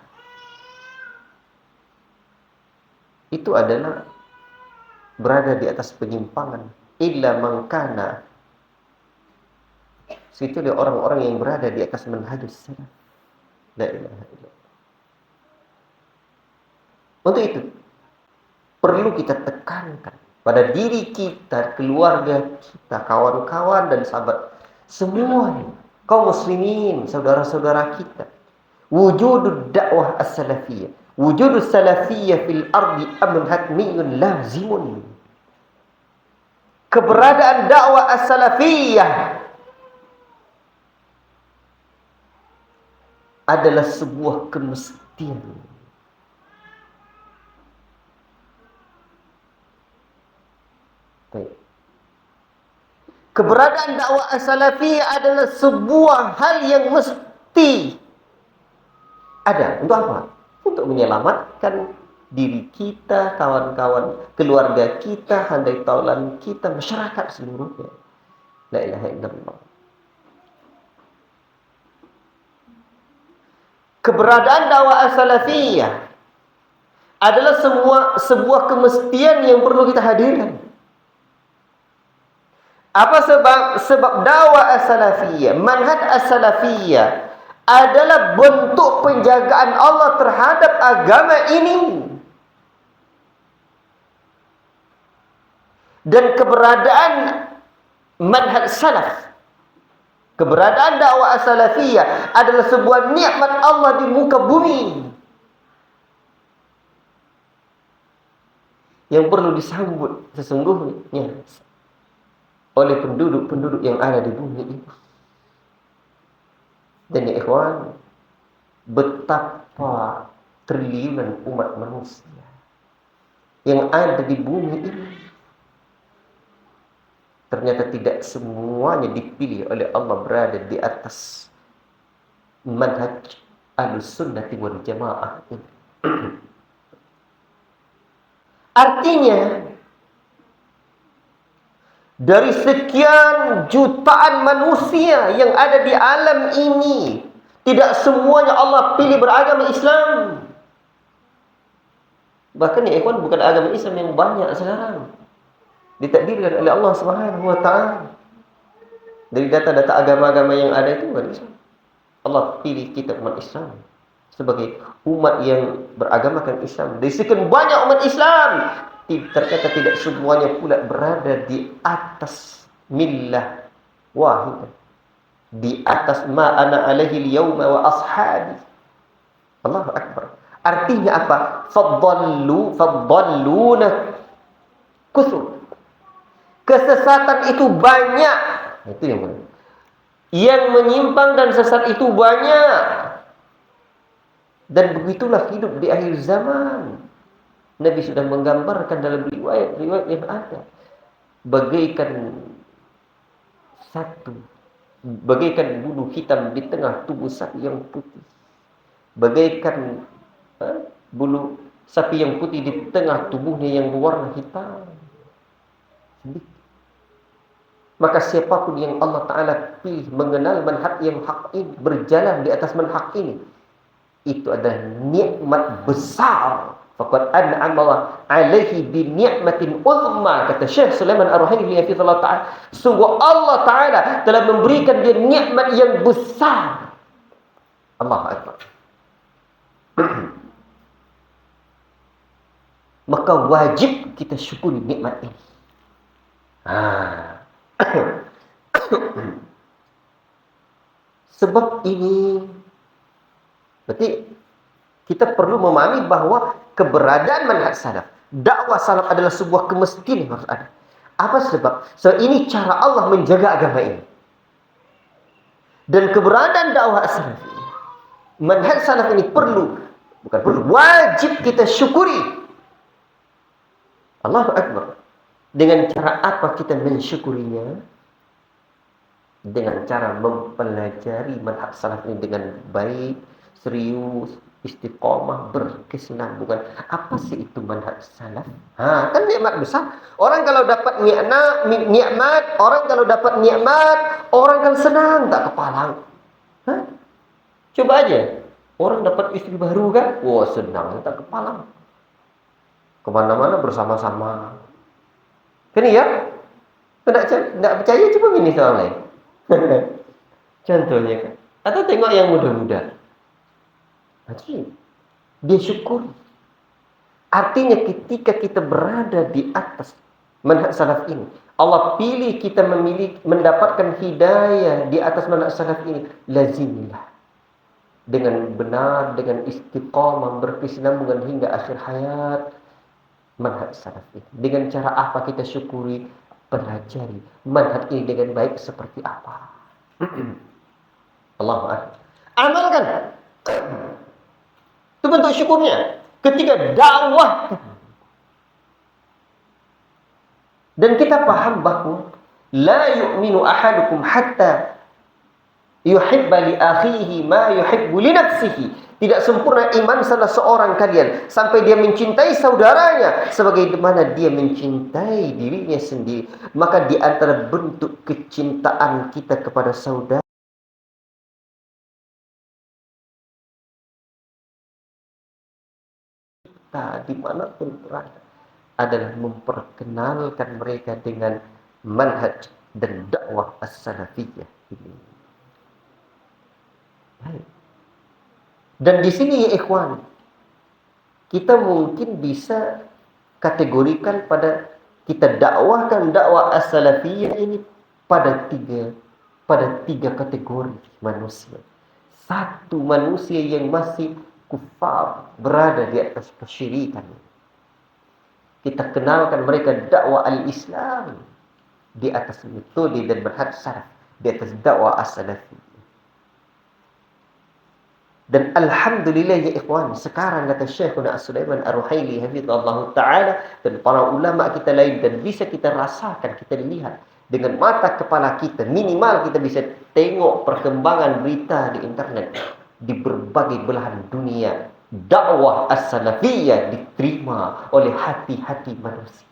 itu adalah berada di atas penyimpangan. Illa man kana, itu orang-orang yang berada di atas manhajus salaf. La ilaha illallah. Untuk itu perlu kita tekankan pada diri kita, keluarga kita, kawan-kawan dan sahabat semuanya, kaum muslimin, saudara-saudara kita, wujudud dakwah as-salafiyah, wujudus salafiyah fil ardi amrun hatmiyun lazimun. Keberadaan dakwah as-salafiyah adalah sebuah kemestian. Keberadaan dakwah as-salafiyah adalah sebuah hal yang mesti ada. Untuk apa? Untuk menyelamatkan diri kita, kawan-kawan, keluarga kita, handai taulan kita, masyarakat seluruhnya. La ilaha illallah. Keberadaan dakwah as-salafiyah adalah sebuah kemestian yang perlu kita hadirkan. Apa sebab dakwah as-salafiyah, manhaj as-salafiyah adalah bentuk penjagaan Allah terhadap agama ini. Dan keberadaan manhaj salaf, keberadaan dakwah salafiyah adalah sebuah nikmat Allah di muka bumi yang perlu disambut sesungguhnya oleh penduduk-penduduk yang ada di bumi ini. Dan ya ikhwan, betapa triliunan umat manusia yang ada di bumi ini ternyata tidak semuanya dipilih oleh Allah berada di atas manhaj Ahlussunnati wal Jamaah ini. Artinya, dari sekian jutaan manusia yang ada di alam ini, tidak semuanya Allah pilih beragama Islam. Bahkan ya ikhwan, bukan agama Islam yang banyak sekarang ditakdirkan oleh Allah Subhanahu wa taala. Dari data-data agama-agama yang ada itu bukan Islam. Allah pilih kita umat Islam sebagai umat yang beragamakan Islam. Dari sekian banyak umat Islam, ternyata tidak semuanya pula berada di atas millah wahidah, di atas ma ana alaihi al-yauma wa ashabi. Allahu akbar. Artinya apa? Faddalluna kusur. Kesesatan itu banyak. Itu yang benar. Yang menyimpang dan sesat itu banyak. Dan begitulah hidup di akhir zaman. Nabi sudah menggambarkan dalam riwayat-riwayat yang ada. Bagaikan bulu hitam di tengah tubuh sapi yang putih. Bagaikan bulu sapi yang putih di tengah tubuhnya yang berwarna hitam. Maka siapapun yang Allah Ta'ala pilih mengenal manhaj yang hak ini, berjalan di atas manhaj ini, itu adalah nikmat besar. Faqad an'ama Allah alaihi bi ni'matin uzma, kata Syekh Sulaiman Ar-Ruhaili hafizallahu ta'ala. Sungguh Allah Ta'ala telah memberikan dia nikmat yang besar. Allahu Akbar. Maka wajib kita syukuri nikmat ini. Sebab ini berarti kita perlu memahami bahwa keberadaan manhaj salaf, dakwah salaf adalah sebuah kemestian yang harus ada. Apa sebab? So ini cara Allah menjaga agama ini. Dan keberadaan dakwah salaf ini, manhaj salaf ini wajib kita syukuri. Allahu Akbar. Dengan cara apa kita mensyukurinya? Dengan cara mempelajari manhaj salaf ini dengan baik, serius, istiqomah, berkesinambungan. Apa sih itu manhaj salaf? Kan nikmat besar. Orang kalau dapat nikmat, orang kan senang, tak kepalang. Coba aja, orang dapat istri baru kan? Wah, senang, tak kepalang. Kemana-mana bersama-sama. Kan ya? Tidak percaya, coba ini soal lain. Contohnya kan. Atau tengok yang muda-muda. Dia syukur. Artinya ketika kita berada di atas manhaj salaf ini, Allah pilih kita mendapatkan hidayah di atas manhaj salaf ini, lazimilah. Dengan benar, dengan istiqamah, berkesinambungan hingga akhir hayat manhaj salaf ini. Dengan cara apa kita syukuri? Pelajari manhaj ini dengan baik seperti apa. Allahu Akbar. Amalkan. Itu bentuk syukurnya. Ketika dakwah. Dan kita paham bahwa la yu'minu ahadukum hatta yuhibba li akhihi ma yuhibbu li nafsihi. Tidak sempurna iman salah seorang kalian sampai dia mencintai saudaranya sebagaimana dia mencintai dirinya sendiri. Maka di antara bentuk kecintaan kita kepada saudara kita dimanapun berada adalah memperkenalkan mereka dengan manhaj dan dakwah as-salafiyah ini. Dan di sini ya ikhwan, kita mungkin bisa kategorikan kita dakwahkan dakwah as-salafiyah ini pada tiga kategori manusia. Satu, manusia yang masih kufar, berada di atas kesyirikan. Kita kenalkan mereka dakwah al-Islam di atas metode dan manhaj salaf, di atas dakwah as-salafiyah. Dan alhamdulillah ya ikhwan, sekarang kata Syekhuna As-Sulaiman Ar-Ruhaili hafizallahu taala dan para ulama kita lain, dan bisa kita rasakan, kita lihat dengan mata kepala kita, minimal kita bisa tengok perkembangan berita di internet di berbagai belahan dunia. Dakwah as-salafiyah diterima oleh hati-hati manusia.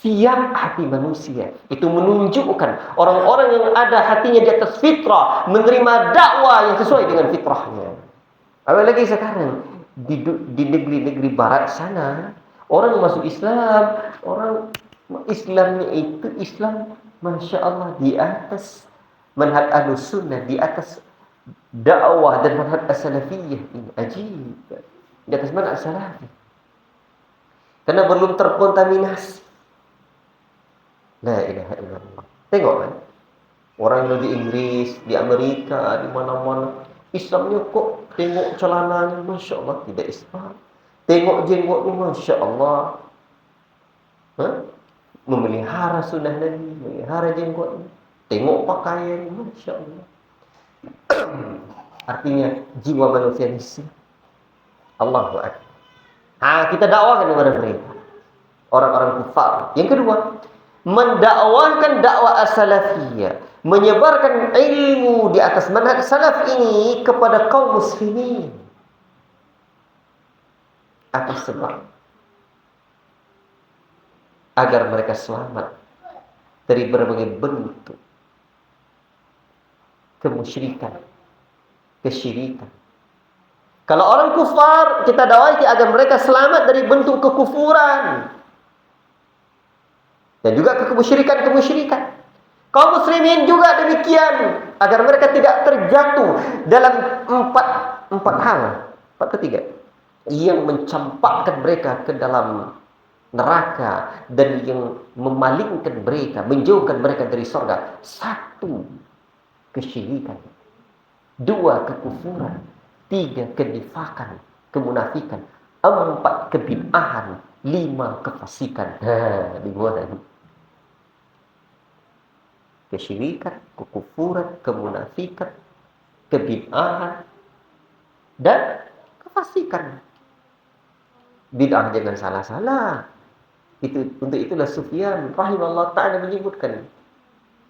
Siap hati manusia. Itu menunjukkan orang-orang yang ada hatinya di atas fitrah, menerima dakwah yang sesuai dengan fitrahnya. Apalagi sekarang di negeri-negeri barat sana, orang masuk Islam, orang Islamnya itu Islam, Masya Allah, di atas manhaj Ahlus Sunnah, di atas dakwah dan manhaj as-salafiyah. Ini ajib. Di atas manhaj as-salafi. Karena belum terkontaminasi. La ilaha illallah. Tengok kan, orang di Inggris, di Amerika, di mana-mana, Islamnya kok tengok celananya, Masya Allah, tidak Islam. Tengok jenggotnya, Masya Allah, memelihara sunnah Nabi, memelihara jenggotnya. Tengok pakaian, Masya Allah. Artinya jiwa manusia ini sih. Allahu Akbar. Kita dakwahkan kepada mereka, orang-orang kufar. Yang kedua, mendakwahkan dakwah as-salafiyah, menyebarkan ilmu di atas manhaj salaf ini kepada kaum muslimin. Apa sebab? Agar mereka selamat dari berbagai bentuk kemusyrikan, kesyirikan. Kalau orang kufar, kita dakwah agar mereka selamat dari bentuk kekufuran dan juga kemusyrikan. Kaum muslimin juga demikian, agar mereka tidak terjatuh dalam empat hal, ketiga, yang mencampakkan mereka ke dalam neraka dan yang memalingkan mereka, menjauhkan mereka dari surga. Satu, kesyirikan. Dua, kekufuran. Tiga, kenifakan, kemunafikan. Empat, kebid'ahan. Lima, kefasikan. Dimana? Kesyirikan, kekufuran, kemunafikan, kebid'ahan, dan kefasikan. Bid'ah jangan salah-salah. Untuk itulah Sufyan rahimahullah ta'ala menyebutkan,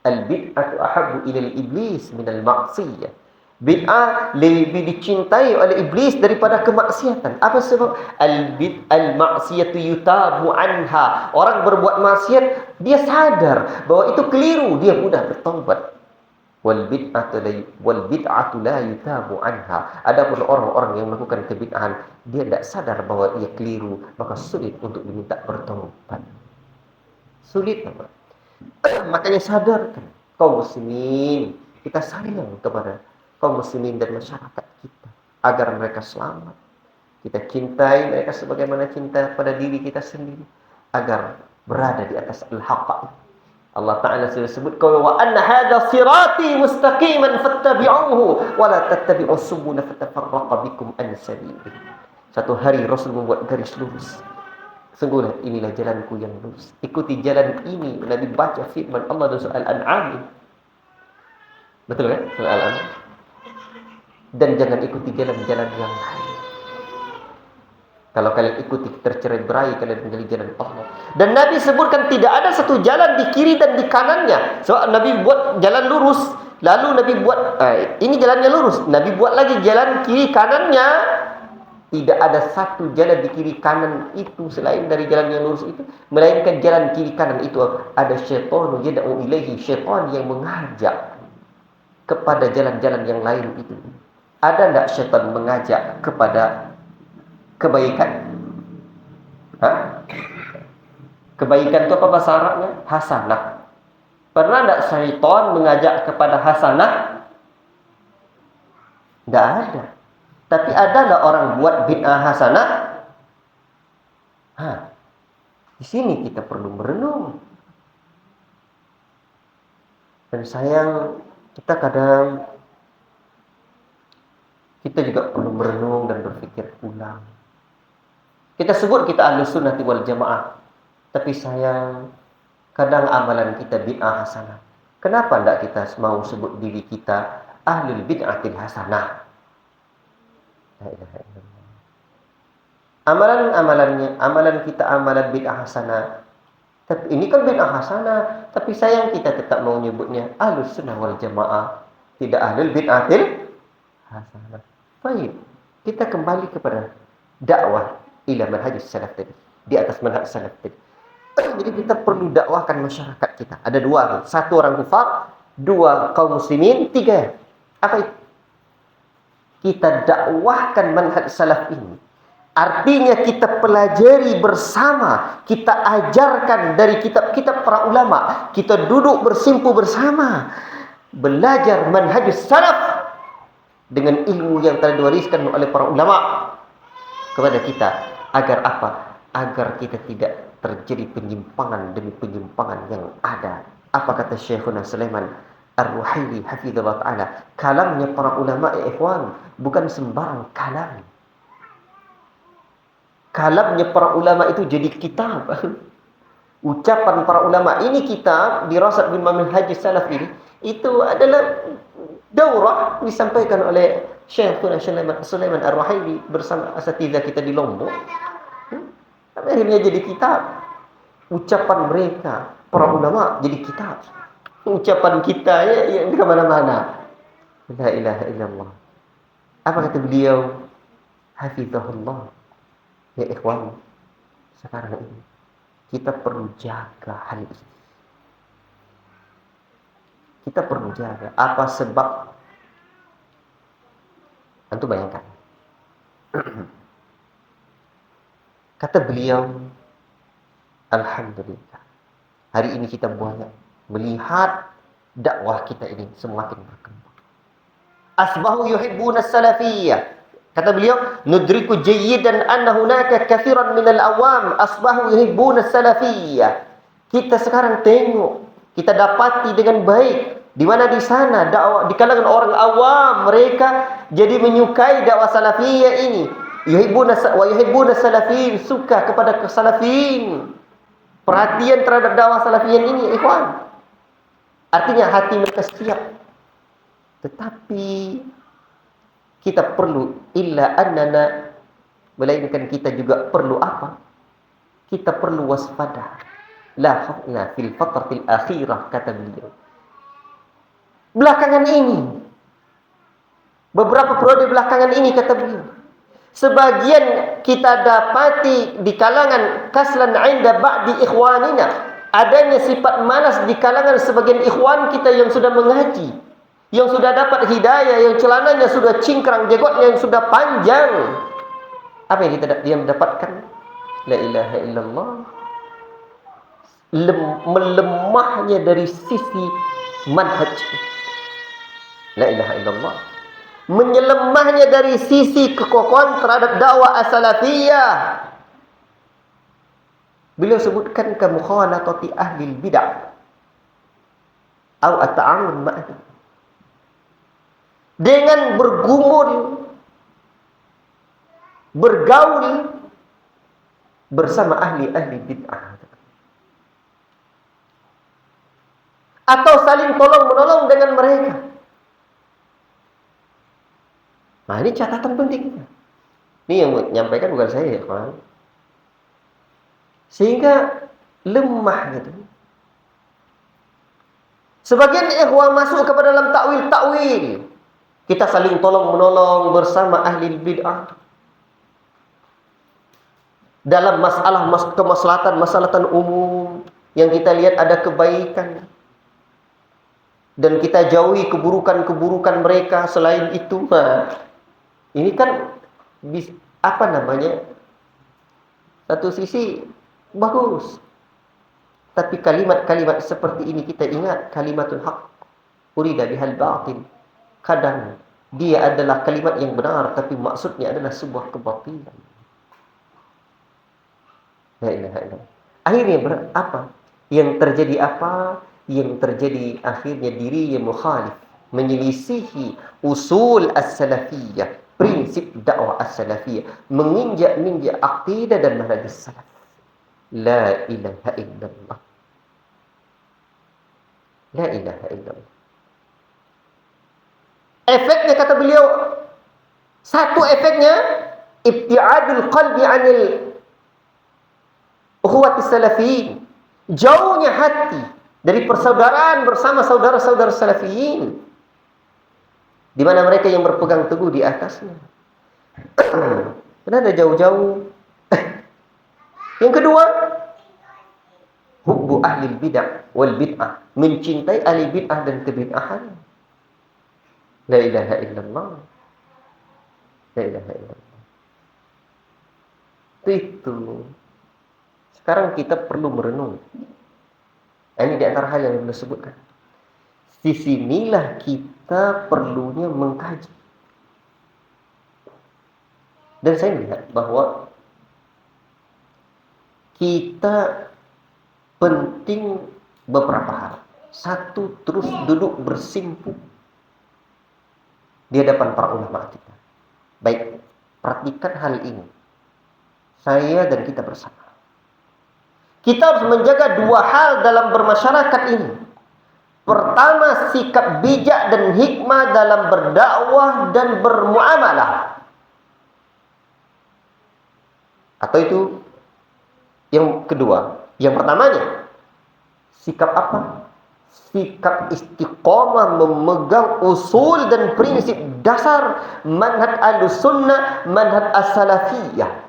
al-bid'atu ahabbu ilal iblis minal ma'siyah. Bid'ah lebih dicintai oleh iblis daripada kemaksiatan. Apa sebab? Al-ma'siyatu yutabu anha. Orang berbuat maksiat, dia sadar bahwa itu keliru, dia mudah bertaubat. Wal bid'atu la yutabu anha. Adapun orang-orang yang melakukan kebid'ahan, dia tidak sadar bahwa ia keliru, maka sulit untuk diminta bertaubat. Sulit, apa? Makanya sadarkan kaum muslimin, kita sayang kepada kaum muslimin dan masyarakat kita agar mereka selamat. Kita cintai mereka sebagaimana cinta pada diri kita sendiri, agar berada di atas al-haqq. Allah Ta'ala sudah sebut, wa anna hadha sirati mustaqiman fattabi'uhu wa la tattabi'us subula fatafarraqa bikum an sabilihi. Satu hari Rasul membuat garis lurus. Sungguhlah inilah jalanku yang lurus, ikuti jalan ini. Nabi baca firman Allah dalam surah Al-An'am. Betul kan? Surah Al-An'am. Dan jangan ikuti jalan-jalan yang lain. Kalau kalian ikuti tercerai-berai, kalian menjadi jalan Allah. Dan Nabi sebutkan tidak ada satu jalan di kiri dan di kanannya. Sebab Nabi buat jalan lurus, lalu Nabi buat ini jalannya lurus, Nabi buat lagi jalan kiri kanannya. Tidak ada satu jalan di kiri kanan itu selain dari jalan yang lurus itu, melainkan jalan kiri kanan itu ada syaitan yad'u ilaihi, syaitan yang mengajak kepada jalan-jalan yang lain itu. Ada tidak syaitan mengajak kepada kebaikan? Kebaikan itu apa bahasa Arabnya? Hasanah. Pernah tidak syaitan mengajak kepada hasanah? Tidak ada. Tapi adalah orang buat bid'ah hasanah. Di sini kita perlu merenung. Dan sayang, kita juga perlu merenung dan berpikir ulang. Kita sebut kita ahlus sunnah wal jamaah, tapi sayang, kadang amalan kita bid'ah hasanah. Kenapa tidak kita mau sebut diri kita ahlul bid'atil hasanah? La ilaha illallah. Amalan kita amalan bid'ah hasanah. Tapi ini kan bid'ah hasanah, tapi sayang kita tetap mau nyebutnya ahlus sunnah wal jamaah, tidak ahlul bid'atil hasanah. Baik, kita kembali kepada dakwah ila manhajus salaf tadi, di atas manhaj salaf tadi. Jadi kita perlu dakwahkan masyarakat kita. Ada dua, satu orang kufar, dua kaum muslimin, tiga. Apa itu? Kita dakwahkan manhaj salaf ini. Artinya kita pelajari bersama, kita ajarkan dari kitab-kitab para ulama, kita duduk bersimpu bersama, belajar manhajus salaf dengan ilmu yang telah diwariskan oleh para ulama kepada kita. Agar apa? Agar kita tidak terjadi penyimpangan demi penyimpangan yang ada. Apa kata Syekhuna Sulaiman Ar-Ruhaili hafizallahu ta'ala? Kalamnya para ulama ikhwan bukan sembarang kalam. Kalamnya para ulama itu jadi kitab. Ucapan para ulama ini kitab dirasat bil manhaj salaf ini, itu adalah daurah disampaikan oleh Syekhuna Sulaiman Ar-Ruhaili bersama asatidzah kita di Lombok. Akhirnya jadi kitab. Ucapan mereka para ulama jadi kitab. Ucapan kita ya di mana-mana. La ilaha illallah. Apa kata beliau? Hafizahullah. Ya ikhwan, sekarang ini kita perlu jaga hal ini. Kita perlu jaga. Apa sebab? Antum bayangkan. Kata beliau, alhamdulillah, hari ini kita banyak melihat dakwah kita ini semakin berkembang. Asbahu yuhibbuna salafiyah. Kata beliau, nudriku jayyidan anna hunaka kathiran minal awam asbahu yuhibbuna salafiyah. Kita sekarang tengok, kita dapati dengan baik di mana di sana dakwah di kalangan orang awam, mereka jadi menyukai dakwah salafiyah ini. Yuhibbuna salafin, suka kepada salafin. Perhatian terhadap dakwah salafiyin ini, ikhwan. Artinya hati mereka siap. Tetapi kita perlu illa annana, melainkan kita juga perlu apa? Kita perlu waspada. La khawna fil fatratil akhirah, kata beliau. Belakangan ini, beberapa periode belakangan ini, kata beliau, sebagian kita dapati di kalangan kaslan 'inda ba'di ikhwanina, adanya sifat malas di kalangan sebagian ikhwan kita yang sudah mengaji, yang sudah dapat hidayah, yang celananya sudah cingkrang, jenggotnya yang sudah panjang. Apa yang dia mendapatkan? La ilaha illallah. Melemahnya dari sisi manhaj. La ilaha illallah. Menyelemahnya dari sisi kekokohan terhadap dakwah as-salafiyah. Beliau sebutkan ke mukhalatati ahli bid'ah atau at-ta'amul ma'ah, dengan bergumul, bergaul bersama ahli-ahli bid'ah, atau saling tolong-menolong dengan mereka. Nah, ini catatan pentingnya. Ini yang menyampaikan bukan saya, ya kawan. Sehingga lemah gitu. Sebagian ikhwan masuk kepada dalam takwil. Kita saling tolong-menolong bersama ahli bid'ah. Dalam kemaslahatan umum yang kita lihat ada kebaikan. Dan kita jauhi keburukan-keburukan mereka selain itu. Ini kan satu sisi bagus. Tapi kalimat-kalimat seperti ini kita ingat, kalimatul haq urida bihal batil. Kadang dia adalah kalimat yang benar, tapi maksudnya adalah sebuah kebatilan. La ilaha illallah. Akhirnya apa? Yang terjadi apa? Yang terjadi akhirnya diri yang mukhalif, menyelisihi usul as-salafiyah, prinsip dakwah as-salafiyah, menginjak-ninjak akidah dan manhaj salaf. La ilaha illallah. La ilaha illallah. Efeknya kata beliau, satu efeknya ibtiadul qalbi 'anil ukhuwati salafiyin. Jauhnya hati dari persaudaraan bersama saudara-saudara salafiyin, di mana mereka yang berpegang teguh di atasnya. Kenapa jauh-jauh? Yang kedua, hubbu ahli bidah wal bid'ah, mencintai ahli bid'ah dan kebid'ahan. La ilaha illallah. La ilaha illallah. Itu. Sekarang kita perlu merenung. Ini di antara hal yang beliau sebutkan. Di sinilah kita perlunya mengkaji. Dan saya melihat bahwa kita penting beberapa hal. Satu, terus duduk bersimpu di hadapan para ulama kita. Baik, perhatikan hal ini. Saya dan kita bersama. Kita harus menjaga dua hal dalam bermasyarakat ini. Pertama, sikap bijak dan hikmah dalam berdakwah dan bermuamalah. Atau itu yang kedua. Yang pertamanya, sikap apa? Sikap istiqomah memegang usul dan prinsip dasar manhaj Ahlussunnah, manhaj as-salafiyah.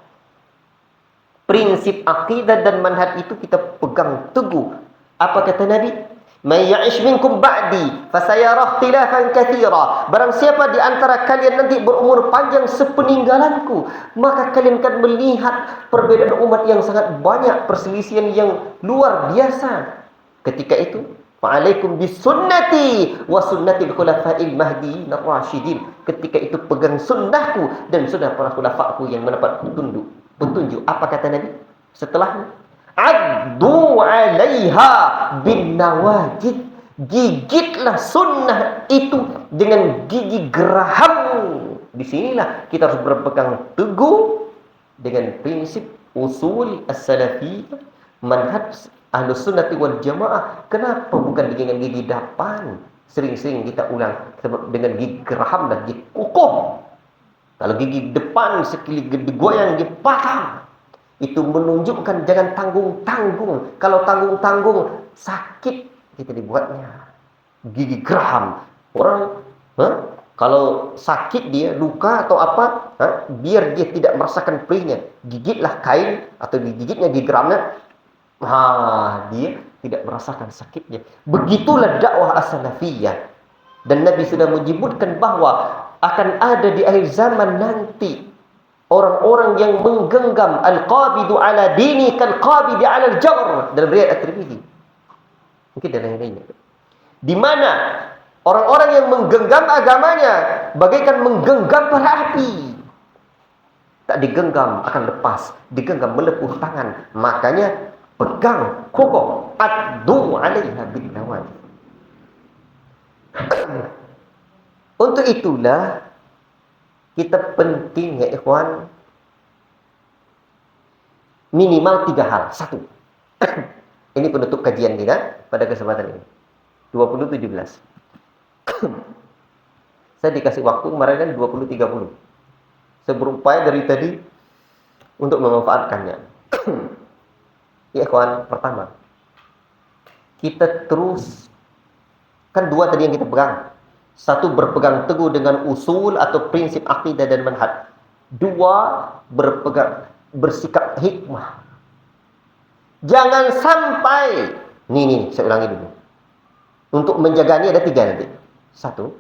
Prinsip akidah dan manhaj itu kita pegang teguh. Apa kata Nabi? "May ya'ish minkum ba'di fasayara ikhtilafan katsira." Barang siapa di antara kalian nanti berumur panjang sepeninggalanku, maka kalian akan melihat perbedaan umat yang sangat banyak, perselisihan yang luar biasa. Ketika itu, fa'alaikum bisunnati wa sunnatil khulafa'il mahdiyyin ar-rasyidin. Ketika itu pegang sunnahku dan sunnah para khulafaku yang mendapat petunjuk. Apa kata Nabi? Setelahnya, addu 'alaiha bin nawajid. Gigitlah sunnah itu dengan gigi geraham. Di sinilah kita harus berpegang teguh dengan prinsip usul as-salafiyah, manhaj Ahlussunnah wal Jamaah. Kenapa bukan dengan gigi depan? Sering-sering kita ulang, sebab dengan gigi geraham dan gigi kukuh. Kalau gigi depan sekali digoyang dia patah. Itu menunjukkan jangan tanggung-tanggung. Kalau tanggung-tanggung sakit kita dibuatnya. Gigi geraham. Orang kalau sakit dia luka atau apa, biar dia tidak merasakan perihnya, gigitlah kain atau digigitnya gigi geramnya. Dia tidak merasakan sakitnya. Begitulah dakwah as-salafiyah. Dan Nabi sudah menyebutkan bahwa akan ada di akhir zaman nanti orang-orang yang menggenggam al-qabidu ala dini kal-qabidi ala al-jamr, dalam riwayat At-Tirmidzi. Mungkin dan lain-lainnya. Di mana orang-orang yang menggenggam agamanya bagaikan menggenggam bara api. Tak digenggam akan lepas, digenggam melepuh tangan. Makanya pegang kokoh, addu 'alaiha bin nawajid. Untuk itulah kita penting ya ikhwan, minimal 3 hal. 1. Ini penutup kajian kita pada kesempatan ini 2017. Saya dikasih waktu kemarin kan 20-30. Saya berupaya dari tadi untuk memanfaatkannya. Ya ikhwan, pertama, kita terus, kan 2 tadi yang kita pegang. 1, berpegang teguh dengan usul atau prinsip akidah dan manhaj. 2, bersikap hikmah. Jangan sampai, nih, saya ulangi dulu. Untuk menjaga ini ada 3 nanti. 1,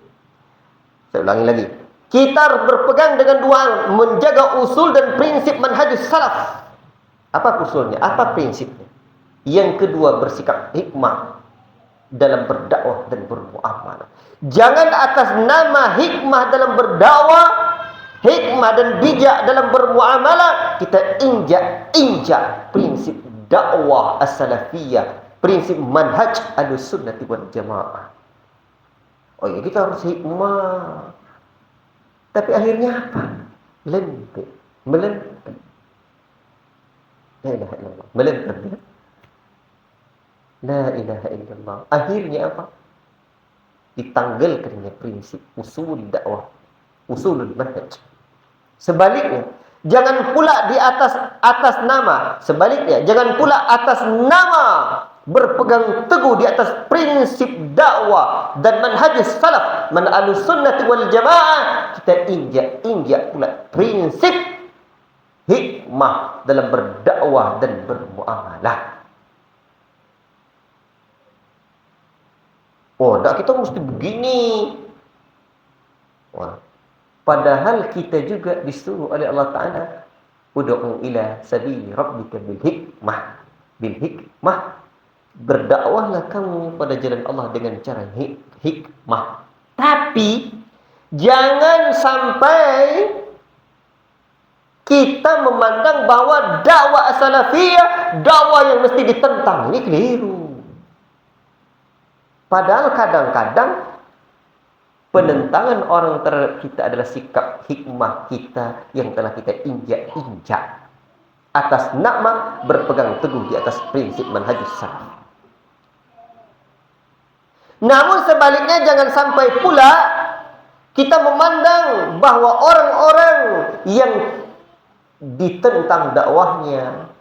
saya ulangi lagi. Kita harus berpegang dengan 2, menjaga usul dan prinsip manhajus salaf. Apa usulnya? Apa prinsipnya? Yang kedua, bersikap hikmah. dalam berdakwah dan bermuamalah. Jangan atas nama hikmah dalam berdakwah, hikmah dan bijak dalam bermuamalah, kita injak prinsip dakwah as-salafiyah, prinsip manhaj Ahlussunnah wal Jamaah. Oh ya, kita harus hikmah. Tapi akhirnya apa? Lempeng, melempem. La ilaha illallah. Melempem. La ilaha illallah. Akhirnya apa? Ditanggalkannya prinsip usul dakwah, usulul manhaj. Sebaliknya, jangan pula di atas nama. Sebaliknya, jangan pula atas nama berpegang teguh di atas prinsip dakwah dan manhaj salaf, manhaj sunnah wal jamaah, kita injak pula prinsip hikmah dalam berdakwah dan bermuamalah. Oh, tak, kita mesti begini. Wah. Padahal kita juga disuruh oleh Allah Ta'ala, ud'u ila sabili rabbika bil hikmah. Berdakwahlah kamu pada jalan Allah dengan cara hikmah. Tapi jangan sampai kita memandang bahwa dakwah salafiyah, dakwah yang mesti ditentang. Ini keliru. Padahal kadang-kadang penentangan orang terhadap kita adalah sikap hikmah kita yang telah kita injak atas nama berpegang teguh di atas prinsip manhajus salaf. Namun sebaliknya, jangan sampai pula kita memandang bahwa orang-orang yang ditentang dakwahnya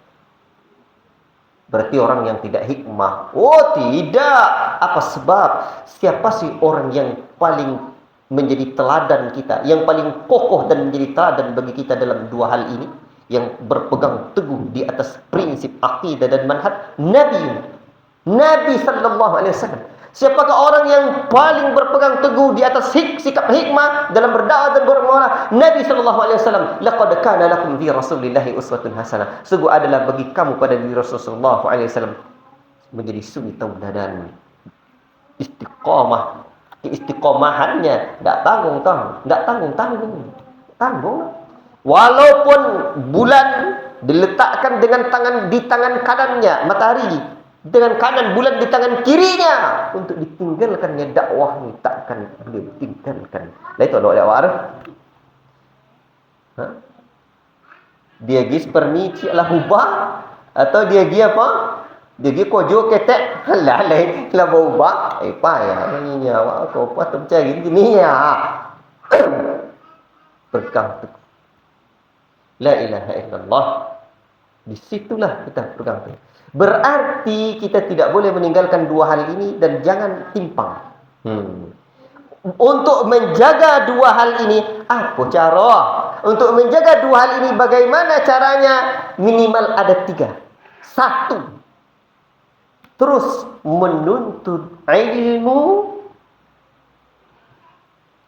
berarti orang yang tidak hikmah. Oh tidak. Apa sebab? Siapa sih orang yang paling menjadi teladan kita, yang paling kokoh dan menjadi teladan bagi kita dalam dua hal ini, yang berpegang teguh di atas prinsip akidah dan manhaj? Nabi sallallahu alaihi wasallam. Siapakah orang yang paling berpegang teguh di atas sikap hikmah dalam berdakwah dan bermuamalah? Nabi sallallahu alaihi wasallam. Laqad kana lakum fi Rasulillahi uswatun hasanah. Sungguh adalah bagi kamu pada diri Rasulullah sallallahu alaihi wasallam menjadi suri tauladan. Istiqamah, keistiqomahannya enggak tanggung. Walaupun bulan diletakkan di tangan kanannya matahari, dengan kanan bulan di tangan kirinya, untuk ditinggalkannya dakwah ini takkan beliau tinggalkan. Lah itu dakwah Arab. Dia gis permisi lah hubah, atau dia gi apa? Dia gi kojo ketek lalai lah ubah. Payah ini nyawa kau apa terjadi gini ya. Pegang teguh la ilaha illallah. Disitulah kita pegang teguh. Berarti kita tidak boleh meninggalkan dua hal ini dan jangan timpang. Untuk menjaga dua hal ini, apa cara? Untuk menjaga dua hal ini bagaimana caranya? Minimal ada 3. 1, terus menuntut ilmu,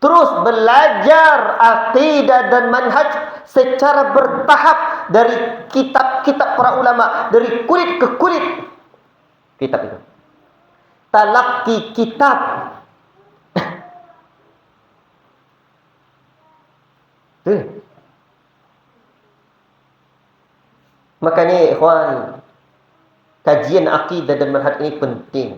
terus belajar akidah dan manhaj secara bertahap dari kitab-kitab para ulama, dari kulit ke kulit. Kitab itu talaqi kitab. Makanya ikhwan, kajian akidah dan manhaj ini penting.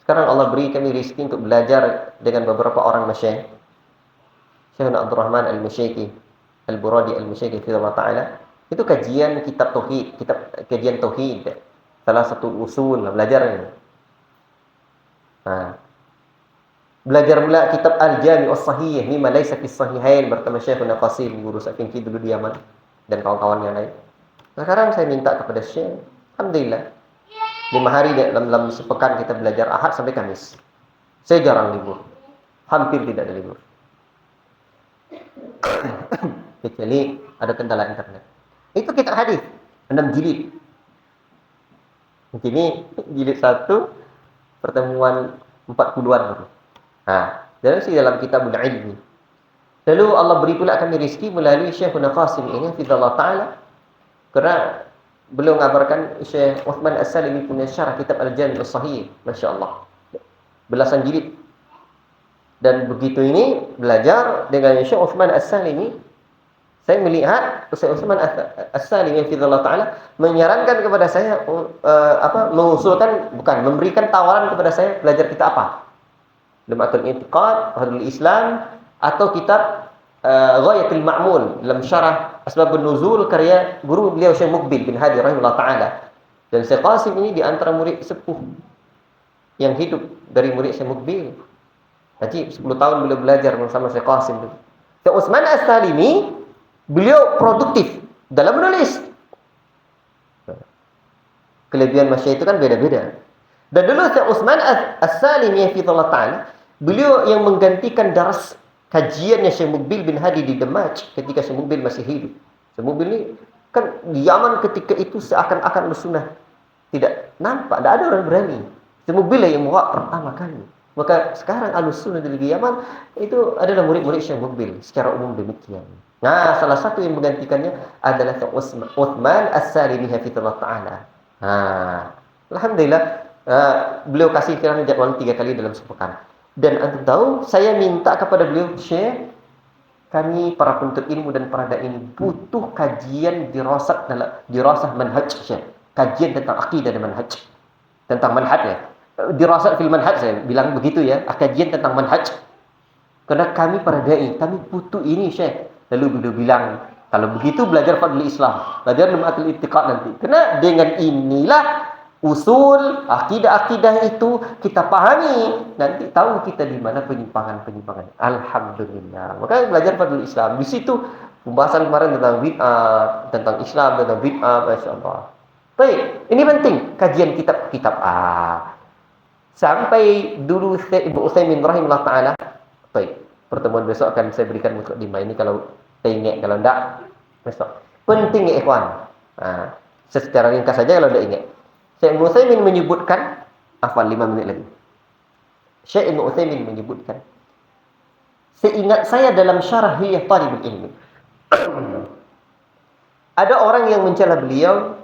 Sekarang Allah beri kami rezeki untuk belajar dengan beberapa orang masyayikh. Syekh Abdul Rahman Al-Musyaiki, Al-Buradi Al-Musyaiki fidallah ta'ala. Itu kajian kitab tauhid, kajian tauhid. Salah satu usul belajar ini. Belajar pula kitab Al-Jami' As-Sahih mimma laysa fi sahihain bersama Syekhuna Qasim, guru Sakin dulu di Yaman, dan kawan-kawan yang lain. Sekarang saya minta kepada Syekh, alhamdulillah 5 hari dalam sepekan kita belajar Ahad sampai Kamis. Saya jarang libur. Hampir tidak ada libur. Kecuali ada kendala internet. Itu kitab hadis 6 jilid. Ini jilid 1, pertemuan 40-an. Dalam kitabul ilmi. Lalu Allah beri pula kami rezeki melalui Syekhuna Qasim ini fidallah ta'ala. Kerana beliau ngabarkan Syekh Uthman As-Salimi punya syarah kitab Al-Jami' As-Sahih, Masya Allah, belasan jilid. Dan begitu ini belajar dengan Syekh Uthman As-Salimi, saya melihat Syekh Uthman As-Salimi hafizallahu taala menyarankan kepada saya mengusulkan, bukan, memberikan tawaran kepada saya belajar kitab apa? Lumatul I'tiqad, Hadul Islam, atau kitab Ghayatul Ma'mul dalam syarah Asbabun Nuzul karya guru beliau Syekh Muqbil bin Hadi rahimahullah taala. Dan Syekh Qasim ini di antara murid sepuh yang hidup dari murid Syekh Muqbil. Jadi 10 tahun beliau belajar bersama Syekh Qasim. Syekh Utsman As-Salimi beliau produktif dalam menulis. Kelebihan masyayikh itu kan beda-beda. Dan dulu Syekh Utsman As-Salimi hafizallahu taala, beliau yang menggantikan daras kajiannya Syekh Muqbil bin Hadi di Damaj ketika Syekh Muqbil masih hidup. Syekh Muqbil ini kan di Yaman ketika itu seakan-akan sunnah tidak nampak, tidak ada orang berani. Syekh Muqbil yang membawa pertama kali. Maka sekarang Ahlussunnah di Yaman itu adalah murid-murid Syekh Muqbil secara umum demikian. Nah, salah satu yang menggantikannya adalah Syekh Utsman As-Salimi hafizallahu taala. Alhamdulillah, beliau kasih kiranya jadwal 3 kali dalam sepekan. Dan antum tahu, saya minta kepada beliau, Syekh, kami para penuntut ilmu dan para dai ini butuh kajian dirasah manhaj, Syekh. Kajian tentang akidah dan manhaj. Tentang manhaj ya. Dirasah fil manhaj, saya bilang begitu ya. Kajian tentang manhaj. Karena kami para dai, kami butuh ini, Syekh. Lalu beliau bilang, kalau begitu belajar Fadlul Islam, belajar Lumatul I'tiqad nanti. Karena dengan inilah usul akidah-akidah itu kita pahami, nanti tahu kita di mana penyimpangan-penyimpangan. Alhamdulillah. Maka belajar Fadlul Islam. Di situ pembahasan kemarin tentang bid'ah, tentang Islam, tentang bid'ah, masyaallah. Baik, ini penting kajian kitab-kitab. Sampai dulu Ibnu Utsaimin rahimahullah taala. Baik, pertemuan besok akan saya berikan mukadimah ini kalau saya ingat, kalau enggak besok. Penting ya ikhwan. Secara ringkas saja kalau enggak ingat. Syekh Ibnu Utsaimin menyebutkan, 5 menit lagi. Syekh Ibnu Utsaimin menyebutkan, seingat saya dalam syarah Hilyah Thalibul Ilmi, ada orang yang mencela beliau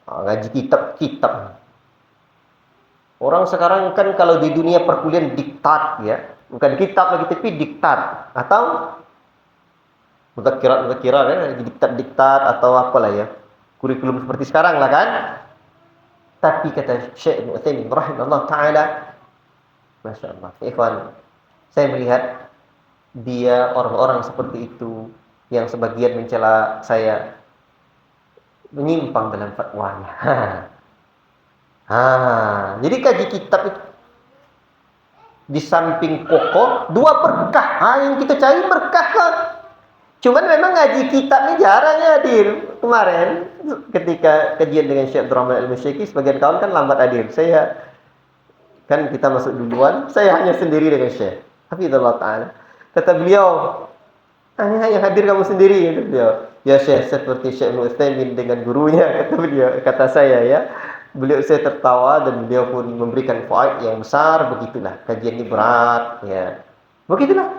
ngaji kitab-kitab. Orang sekarang kan kalau di dunia perkuliahan diktat ya, bukan kitab lagi tapi diktat atau mudzakirat ya, diktat atau apalah ya, kurikulum seperti sekarang lah kan. Tapi kata Syekh Ibnu Utsaimin rahimahullah taala, masyaallah, ikhwan, saya melihat dia orang-orang seperti itu yang sebagian mencela saya menyimpang dalam fatwanya. Jadi kaji kitab itu di samping pokok 2 berkah. Yang kita cari berkah lah. Cuman memang ngaji kitab ini jarang ya hadir. Kemarin ketika kajian dengan Syekh Abdurrahman Al-Musyiki, sebagian kawan kan lambat hadir. Saya kan kita masuk duluan, saya hanya sendiri dengan Syekh hafizallahu taala. Kata beliau, hanya yang hadir kamu sendiri, kata beliau. Ya Syekh, seperti Syekh Ibnu Utsaimin dengan gurunya, kata beliau, kata saya ya. Beliau, saya tertawa dan beliau pun memberikan faedah yang besar. Begitulah kajian ini berat ya. Begitulah.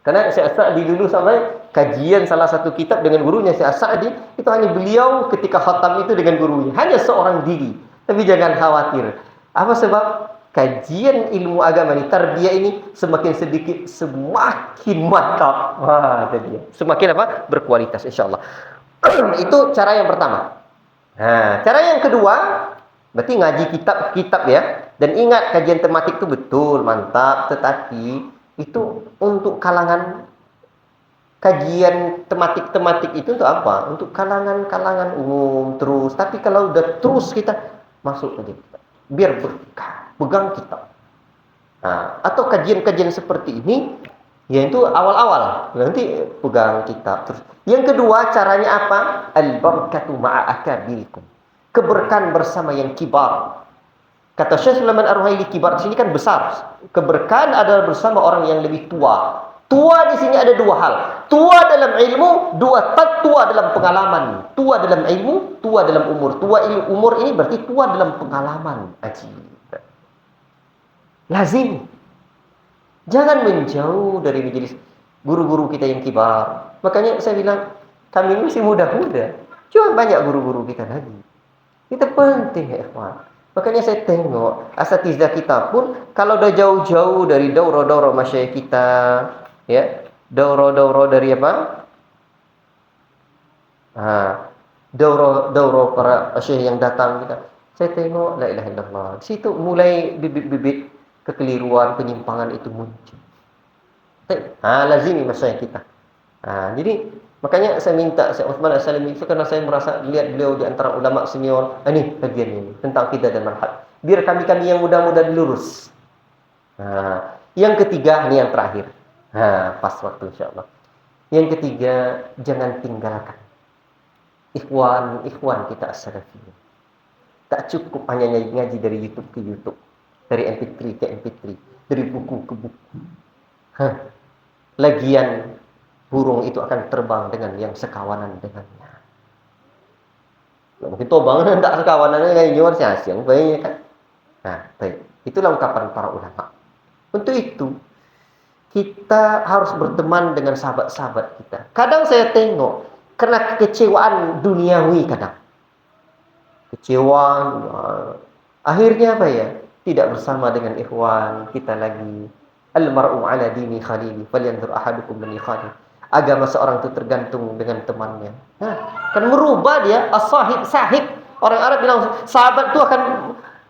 Karena Syekh As-Sa'di dulu sampai kajian salah satu kitab dengan gurunya Syekh As-Sa'di, itu hanya beliau ketika khatam itu dengan gurunya, hanya seorang diri. Tapi jangan khawatir. Apa sebab? Kajian ilmu agama ini, tarbiyah ini semakin sedikit semakin mantap. Tadi semakin apa? Berkualitas insyaallah. Itu cara yang pertama. Cara yang kedua, berarti ngaji kitab-kitab ya. Dan ingat, kajian tematik itu betul, mantap. Tetapi itu untuk kalangan, kajian tematik-tematik itu untuk apa? Untuk kalangan-kalangan umum terus. Tapi kalau udah terus kita masuk ke kitab, biar berkah, pegang kitab. Atau kajian-kajian seperti ini, yaitu awal-awal, nanti pegang kitab terus. Yang kedua, caranya apa? Al-barakatu ma'a akabirikum. Keberkahan bersama yang kibar. Kata Syekh Sulaiman Ar-Ruhaili, kibar di sini kan besar. Keberkahan adalah bersama orang yang lebih tua. Tua di sini ada 2 hal. Tua dalam ilmu, tua dalam pengalaman. Tua dalam ilmu, tua dalam umur. Umur ini berarti tua dalam pengalaman. Ajib. Lazim. Jangan menjauh dari majelis guru-guru kita yang kibar. Makanya saya bilang, kami ini masih muda-muda. Cuma banyak guru-guru kita lagi. Itu penting ya ikhwan. Makanya saya tengok asatidzah kita pun kalau udah jauh-jauh dari daurah-daurah masyayikh kita, ya, daurah-daurah dari apa? Daurah-daurah para syekh yang datang kita. Saya tengok la ilaha illallah. Di situ mulai bibit-bibit kekeliruan, penyimpangan itu muncul. Lazimi masyayikh kita. Jadi makanya saya minta Syekh Uthman As-Salimi itu karena saya merasa lihat beliau di antara ulama senior. Ini bagian ini tentang akidah dan manhaj. Biar kami-kami yang muda-muda dilurus. Yang ketiga, ini yang terakhir. Pas waktu insyaallah. Yang ketiga, jangan tinggalkan ikhwan kita as-salafiyyin. Tak cukup hanya ngaji dari YouTube ke YouTube, dari MP3 ke MP3, dari buku ke buku. Lagian burung itu akan terbang dengan yang sekawanan dengannya. Mungkin tobangan tak sekawanan dengan nyuar siang baiknya kan. Baik. Itulah ungkapan para ulama. Untuk itu kita harus berteman dengan sahabat-sahabat kita. Kadang saya tengok kena kekecewaan duniawi kadang. Kecewa, akhirnya apa ya? Tidak bersama dengan ikhwan kita lagi. Al-mar'u 'ala dini khalili, falyanzur ahadukum man yukhalil. Agama seorang itu tergantung dengan temannya. Kan merubah dia, as-sahib. Orang Arab bilang sahabat itu akan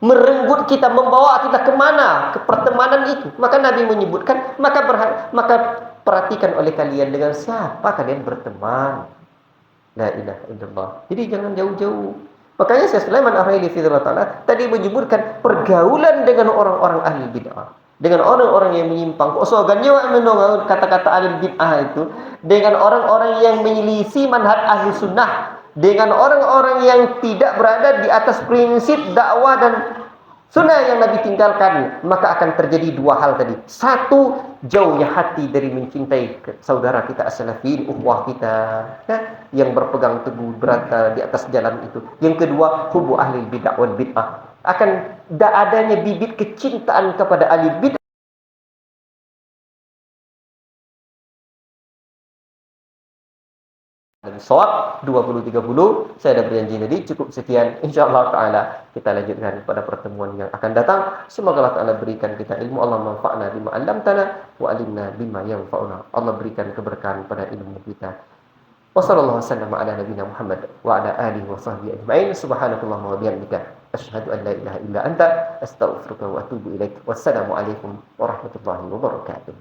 merenggut kita, membawa kita kemana? Ke pertemanan itu. Maka Nabi menyebutkan, maka perhatikan oleh kalian dengan siapa kalian berteman. La ilaha illallah. Jadi jangan jauh-jauh. Makanya Syekh Sulaiman Ar-Raili Ta'ala tadi menyebutkan pergaulan dengan orang-orang ahli bid'ah, dengan orang-orang yang menyimpang. So ganyo menong kata-kata ahli bid'ah itu dengan orang-orang yang menyelisih manhaj ahli sunnah, dengan orang-orang yang tidak berada di atas prinsip dakwah dan sunnah yang Nabi tinggalkan, maka akan terjadi dua hal tadi. Satu, jauhnya hati dari mencintai saudara kita as-salafin, ukhuwah kita, yang berpegang teguh berada di atas jalan itu. Yang kedua, hubu ahli bid'ah wal bid'ah. Akan adanya bibit kecintaan kepada ahli bid'ah. Dan shawab 20-30 saya ada berjanji tadi cukup sekian, insyaallah taala kita lanjutkan pada pertemuan yang akan datang. Semoga Allah taala berikan kita ilmu, Allah manfa'na bima 'allamtana wa 'allimna bima yanfa'una. Allah berikan keberkahan pada ilmu kita. Wassallallahu wasallam ala nabiyina Muhammad wa ala alihi wa sahbihi ajma'in. Subhanakallahumma wa bihamdika asyhadu an la ilaha illa anta astaghfiruka wa atubu ilaik. Wassalamu alaikum warahmatullahi wabarakatuh.